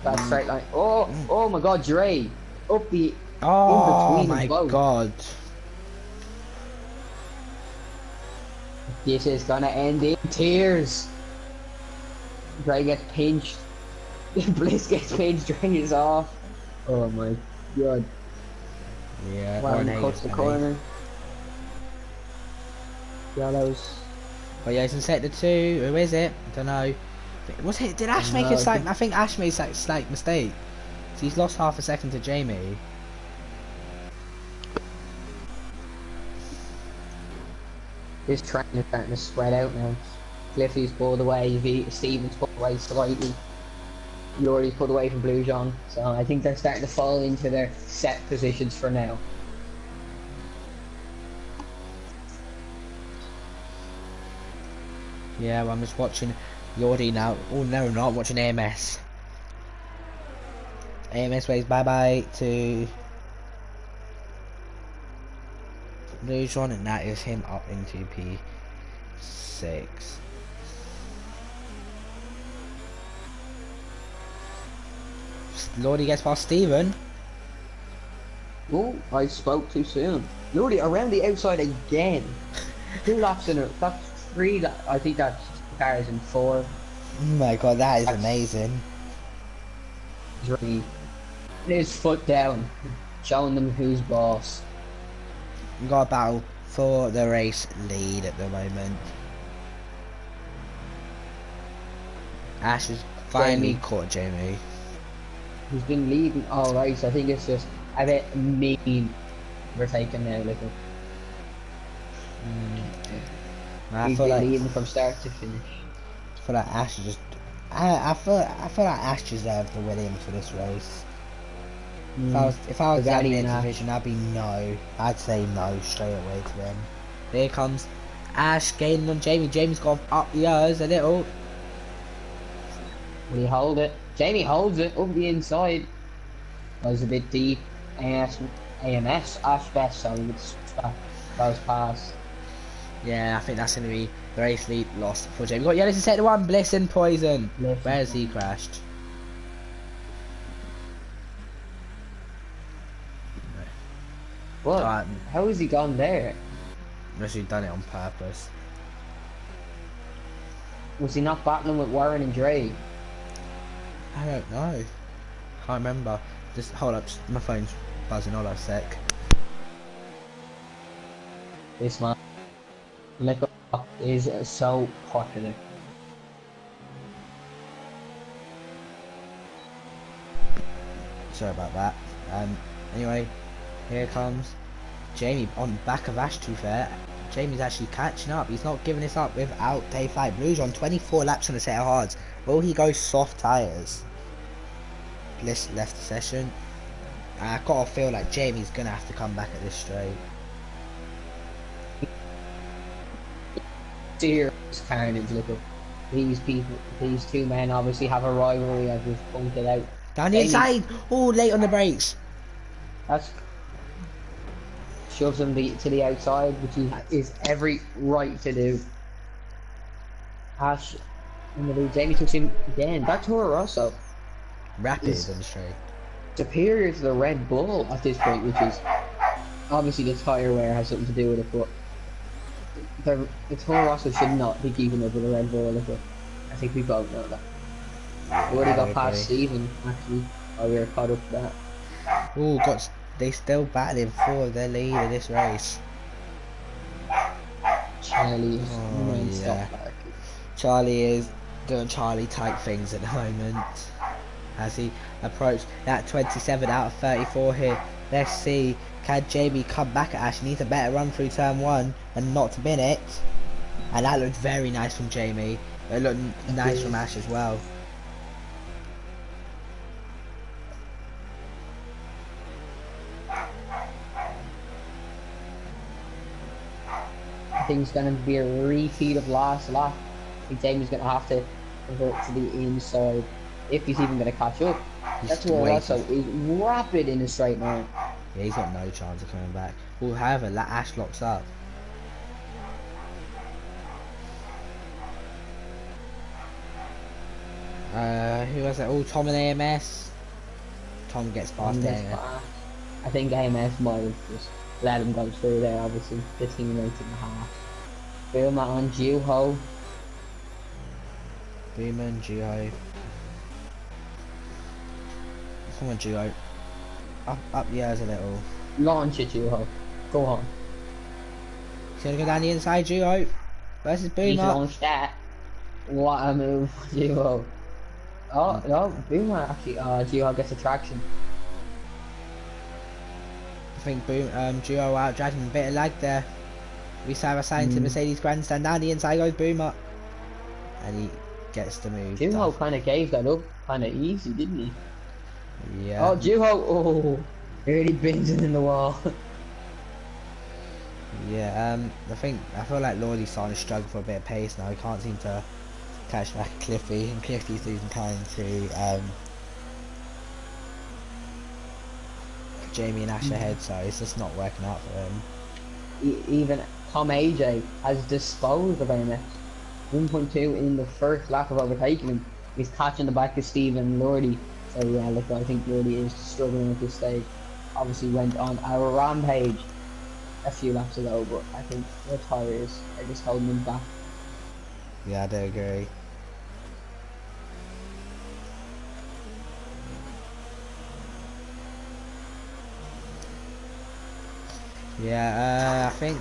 That straight line. Oh my god, Dre! Up the Oh in my between god. This is gonna end in tears. Dre gets pinched. Bliss gets pinched, Dre is off. Oh my god. Yeah, Warren cuts the corner. Yellows. But yeah, he's in sector 2. Who is it? I don't know. Was it? Did Ash make a slight? I think Ash made a slight mistake. He's lost half a second to Jamie. This train is starting to spread out now. Cliffy's pulled away, Stevens pulled away slightly. Laurie's pulled away from Blue John. So I think they're starting to fall into their set positions for now. Yeah, well, I'm just watching Lordy now. Oh no, not watching AMS. AMS waves bye bye to Blue John, and that is him up into P6. Lordy gets past Steven. Oh, I spoke too soon. Lordy around the outside again. 2 laps in a. That's 3. I think that's cars in 4. Oh my god, that is amazing. Really, his foot down, showing them who's boss. We've got a battle for the race lead at the moment. Ash has finally caught Jamie. He's been leading all race. I think it's just a bit mean we're taking now, little. He's been leading from start to finish. I feel like Ash just. I feel like Ash deserved the Williams for this race. If I was in the division, I'd be no. I'd say no straight away to them. Here comes Ash gaining on Jamie. Jamie's gone up the yours a little. Will he hold it? Jamie holds it up the inside. Goes a bit deep. AMS Ash best, so he would stop those past. Yeah, I think that's going to be the race lead lost for Jamie. We've got yellow to set the one. Bliss and Poison. Where's he crashed? What? How has he gone there? Unless he's done it on purpose. Was he not battling with Warren and Dre? I don't know. Can't remember. Just hold up. My phone's buzzing. Hold up a sec. This man. Liquor is so popular. Sorry about that. Anyway, here comes Jamie on back of Ash, to be fair. Jamie's actually catching up. He's not giving this up without day 5. Blues on 24 laps on a set of hards. Will he go soft tyres? Bliss left the session. I gotta feel like Jamie's gonna have to come back at this straight. Serious carnage, look at these people. These 2 men obviously have a rivalry, as we've pointed out. Down the inside. Oh, late on the brakes. That's shoves him to the outside, which he is every right to do. Ash in the lead. Jamie took him again. That Toro Rosso Rapid on the straight. Superior to the Red Bull at this point, which is obviously the tyre wear has something to do with it, but the Toro Rosso should not be keeping up with the Red Bull. I think we both know that. We already got past Steven, actually, while we were caught up to that. Oh, they still battling for their lead in this race. Charlie is Charlie is doing Charlie type things at the moment as he approached that 27 out of 34 here. Let's see, can Jamie come back at Ash? He needs a better run through turn 1 and not to bin it. And that looked very nice from Jamie. It looked nice from Ash as well. I think it's going to be a repeat of last lap. I think Jamie's going to have to convert to the inside if he's even going to catch up. That's what also is rapid in a straight line. Yeah, he's got no chance of coming back. Well, however, Ash locks up. Who was that? Oh, Tom and AMS. Tom gets past AMS. I think AMS might have just let him go through there, obviously. 15 minutes and a half. Boom on Juho. Boomer, Juho. Come on, Juho. Up the airs a little. Launch it, Juho. Go on. He's gonna go down the inside, Juho. Versus Boomer. He's launched that. What a move, Juho. Oh, no, Boomer actually, Gio gets a traction. I think Duo out dragging a bit of lag there. We side by side into Mm. Mercedes grandstand. Down the inside goes Boomer. And he gets the move Juho done. kind of gave that up kind of easy, didn't he? Yeah. Oh, Juho, oh, really bins it in the wall. Yeah, I feel like Lordy's starting to struggle for a bit of pace now. He can't seem to catch back Cliffy, and Cliffy's losing time to Jamie and Ash ahead, so it's just not working out for him. Even Tom AJ has disposed of AMS. 1.2 in the first lap of overtaking him. He's catching the back of Stephen Lordy. So yeah, look, I think Lordy is struggling at this stage. Obviously went on our rampage a few laps ago, but I think the tyres are just holding him back. Yeah, I do agree. Yeah, I think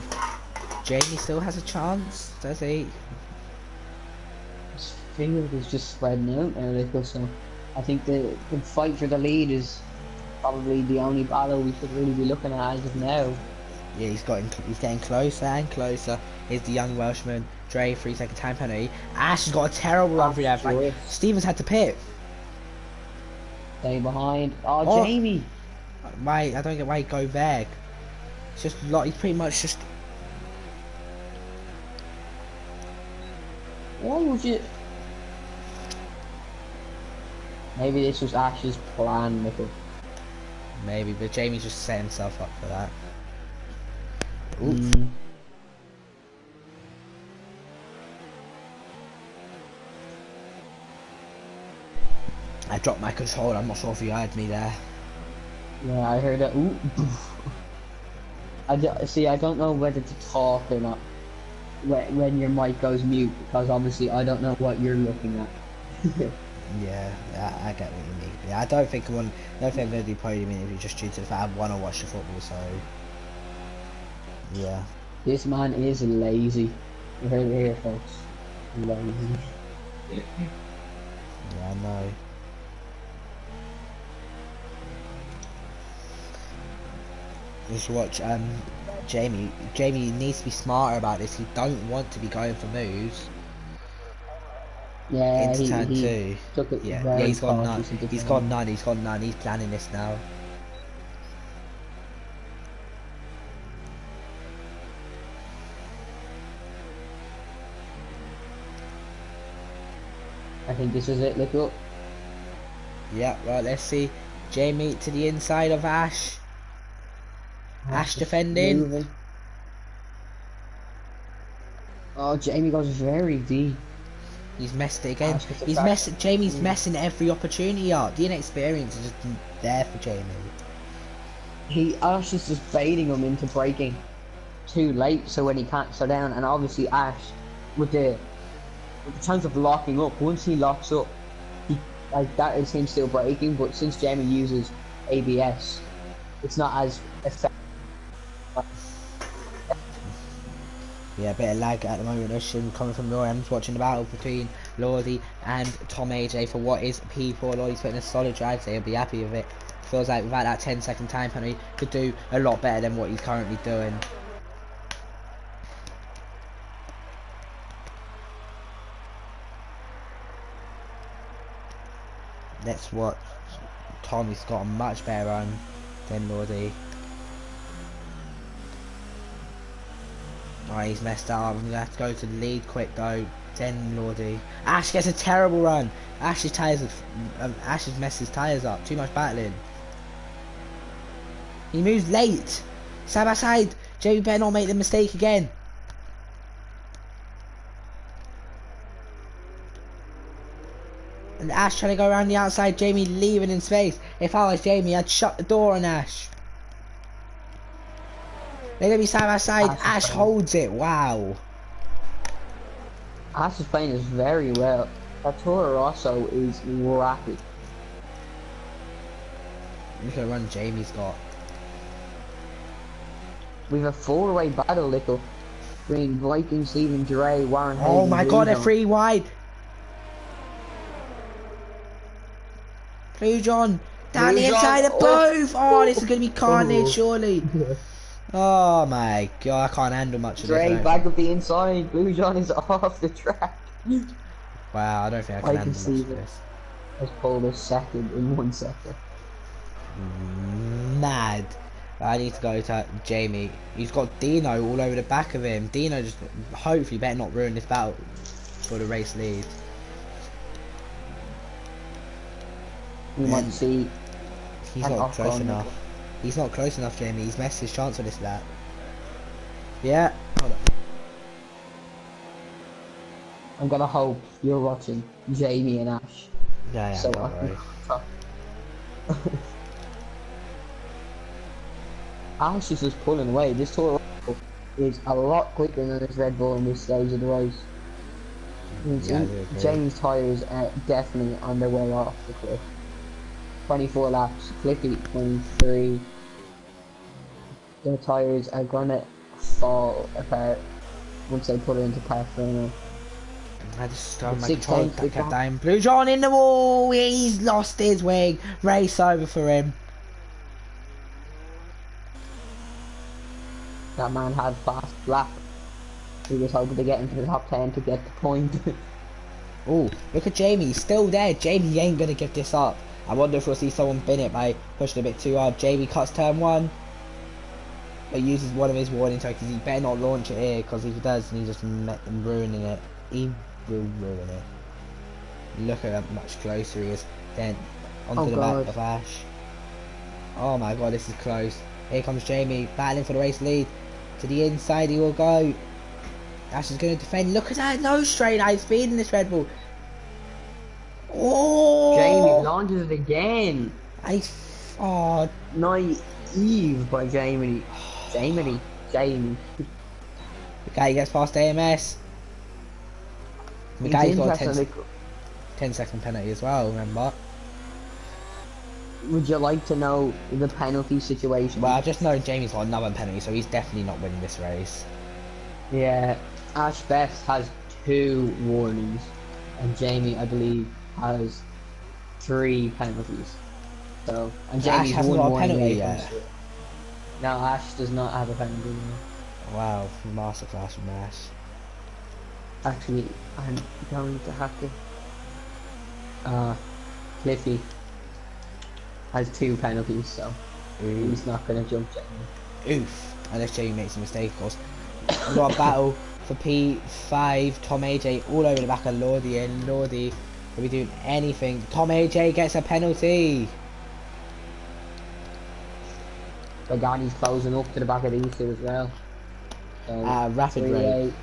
Jamie still has a chance, does he? His field is just spreading out now, like, so I think the fight for the lead is probably the only battle we should really be looking at as of now. Yeah, he's getting closer and closer. Here's the young Welshman, Dre, 3-second time penalty. Ash has got a terrible run through that. Like, Stevens had to pit. Stay behind. Oh, Jamie! Why? I don't get why he go back. It's just like he's pretty much just. Why would you? Maybe this was Ash's plan, Nickel. Maybe, but Jamie's just set himself up for that. Oof. I dropped my controller, I'm not sure if you heard me there. Yeah, I heard that. Ooh. See, I don't know whether to talk or not when your mic goes mute, because obviously I don't know what you're looking at. Yeah, I get what you mean. Yeah, I don't think I'm going to do podium interview just due to the fact I want to watch the football, so... Yeah. This man is lazy. You heard it here, folks. Lazy. Yeah, I know. Just watch Jamie. Jamie needs to be smarter about this. He don't want to be going for moves. Yeah, into turn he 2. took it Yeah, very he's gone none. cautious into He's turn gone none. He's gone none. He's planning this now. I think this is it. Look up. Yeah, right. Let's see. Jamie to the inside of Ash. Ash defending. Moving. Oh, Jamie goes very deep. He's messed it again. Jamie's messing every opportunity up. The inexperience is just there for Jamie. Ash is just baiting him into braking too late, so when he can't slow down, and obviously Ash, with the chance of locking up, once he locks up, that is him still braking. But since Jamie uses ABS, it's not as effective. Yeah, a bit of lag at the moment. Ocean coming from your end, watching the battle between Lordy and Tom AJ for what is P4. Lordy's putting a solid drive, so he'll be happy with it. Feels like without that 10-second time penalty, could do a lot better than what he's currently doing. That's what Tommy's got a much better run than Lordy. Alright, he's messed up. I'm gonna have to go to the lead quick though. Then Lordy. Ash gets a terrible run. Ash has messed his tyres up. Too much battling. He moves late. Side by side. Jamie better not make the mistake again. And Ash trying to go around the outside. Jamie leaving in space. If I was Jamie, I'd shut the door on Ash. They're going to be side by side. Ash holds it. Wow. Ash is playing this very well. That Toro Rosso is rapid. Look at the run Jamie's got. We have a four-way battle, Lickle, between Viking, Stephen, Dre, Warren. Oh my god, they're 3 wide. Blue John. Down Blue the John, inside of both. Oh, this is going to be carnage, oh. surely. Oh my god, I can't handle much of this. Dre back up the inside. Blue John is off the track. Wow, I don't think I can I can handle much see of that. this. Let's pull this second in 1 second. Mad. I need to go to Jamie. He's got Dino all over the back of him. Dino just hopefully better not ruin this battle for the race lead. We might see. He's not close enough. He's not close enough, Jamie. He's messed his chance for this lap. Yeah. Hold on. I'm gonna hope you're watching Jamie and Ash. Yeah, So don't worry. Ash is just pulling away. This Toro is a lot quicker than this Red Bull in this stage of the race. Yeah, Jamie's tyres are definitely on their way off the cliff. 24 laps, Cliffy 23. Their tyres are gonna fall apart once they put it into park final. I just started my control kept dying. Blue John in the wall. He's lost his wing. Race over for him. That man had fast lap. He was hoping to get into the top 10 to get the point. Oh, look at Jamie. He's still there. Jamie ain't gonna give this up. I wonder if we'll see someone bin it by pushing a bit too hard. Jamie cuts turn 1. But uses one of his warning tokens. He better not launch it here, because if he does, then he's just ruining it. He will ruin it. Look at how much closer he is. Then onto the back of Ash. Oh my god, this is close. Here comes Jamie, battling for the race lead. To the inside he will go. Ash is going to defend. Look at that nose strain high speed in this Red Bull. Oh! Jamie launches it again. Oh, Naive by Jamie. Jamie. The guy gets past AMS. The guy's got a 10-second penalty as well, remember? Would you like to know the penalty situation? Well, I just know Jamie's got another penalty, so he's definitely not winning this race. Yeah, Ash Best has 2 warnings, and Jamie, I believe, has 3 penalties. So, and Jamie's Ash hasn't got a penalty yet. No, Ash does not have a penalty yet. Wow, masterclass from Ash. Actually, I'm going to have to. Cliffy has 2 penalties, so he's not going to jump Jamie. Oof, unless Jamie makes a mistake, of course. We've got a battle for P5, Tom AJ all over the back of Lordy, and Lordy will be doing anything. Tom AJ gets a penalty. Pagani's closing up to the back of these 2 as well. So, rapid rate.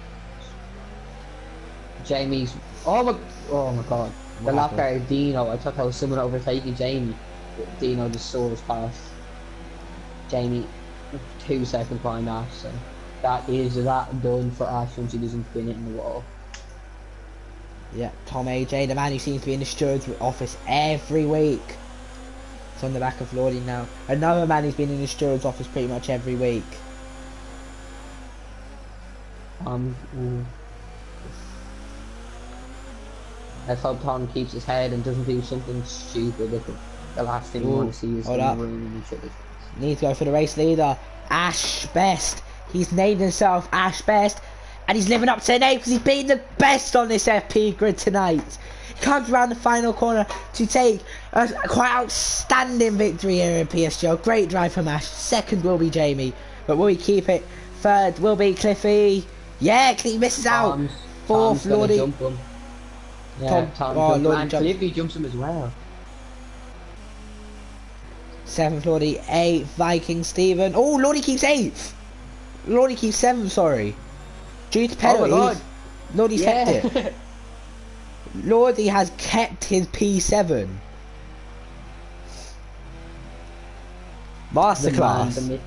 Jamie's. Oh my god. The lap car of Dino. I thought that was someone overtaking Jamie. But Dino just soars past Jamie 2 seconds behind Ash. So that is that done for Ash once he doesn't pin it in the wall. Yeah, Tom AJ, the man who seems to be in the steward's office every week. It's on the back of Lordy now. Another man who's been in the steward's office pretty much every week. Let's hope Tom keeps his head and doesn't do something stupid. The last thing we want to see is him ruining each other's. Needs to go for the race leader, Ash Best. He's named himself Ash Best, and he's living up to the name because he's beaten the best on this FP grid tonight. He comes around the final corner to take a quite outstanding victory here in PSGL. Great drive from Ash. Second will be Jamie, but will he keep it? Third will be Cliffy. Yeah, he misses out. Fourth, Lordy. Yeah, Tom and Cliffy jumps him as well. 7th, Lordy. 8th, Viking Stephen. Oh, Lordy keeps 8th. Lordy keeps 7th, sorry. Due to penalties, Lordy's kept it. Lordy has kept his P7. Masterclass.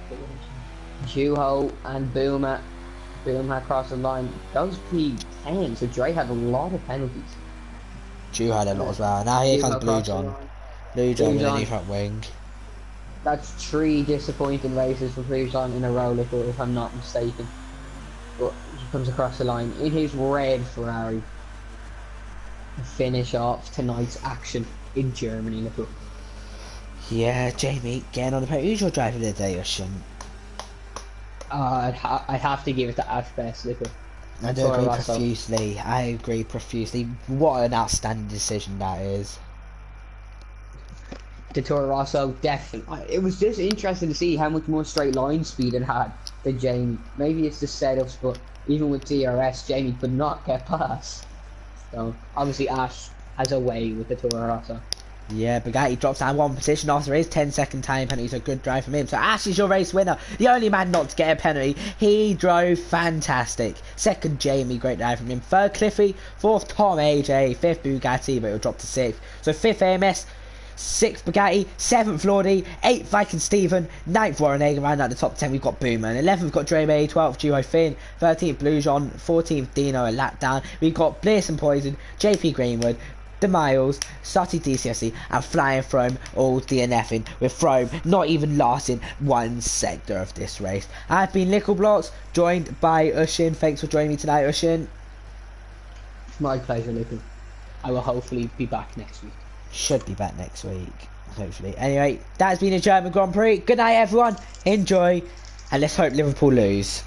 Juho and Boomer across the line. Those P10, so Dre had a lot of penalties. Juho had a lot as well. Now here comes Blue John. Blue John with a new front wing. That's 3 disappointing races for Blue John in a row, if I'm not mistaken. But he comes across the line in his red Ferrari. Finish off tonight's action in Germany. Yeah, Jamie, getting on the podium. Who's your driver of the day, Ocean? I'd have to give it to Ash Best, I do agree profusely. I agree profusely. What an outstanding decision that is. The Toro Rosso, definitely. It was just interesting to see how much more straight line speed it had than Jamie. Maybe it's the setups, but even with DRS, Jamie could not get past. So obviously Ash has a way with the Toro Rosso. Yeah, Bugatti drops down one position after his 10-second time penalty. It's a good drive from him. So Ash is your race winner. The only man not to get a penalty. He drove fantastic. Second, Jamie, great drive from him. Third, Cliffy. Fourth, Tom AJ. Fifth, Bugatti, but it'll drop to sixth. So fifth, AMS. Sixth, Bugatti. Seventh, Lordy. Eighth, Viking Stephen. Ninth, Warren Hagen. Round out the top 10, we've got Boomer. And 11th, we've got Dre May. 12th, Duo Finn. 13th, Blue John. 14th, Dino, a lap down. We've got Bliss and Poison. JP Greenwood. The Miles, Sutty DCFC, and Flying Throme all DNFing, with Throme not even lasting one sector of this race. I've been Lickle Blocks, joined by Ushin. Thanks for joining me tonight, Ushin. My pleasure, Lickle. I will hopefully be back next week. Should be back next week, hopefully. Anyway, that's been a German Grand Prix. Good night, everyone. Enjoy, and let's hope Liverpool lose.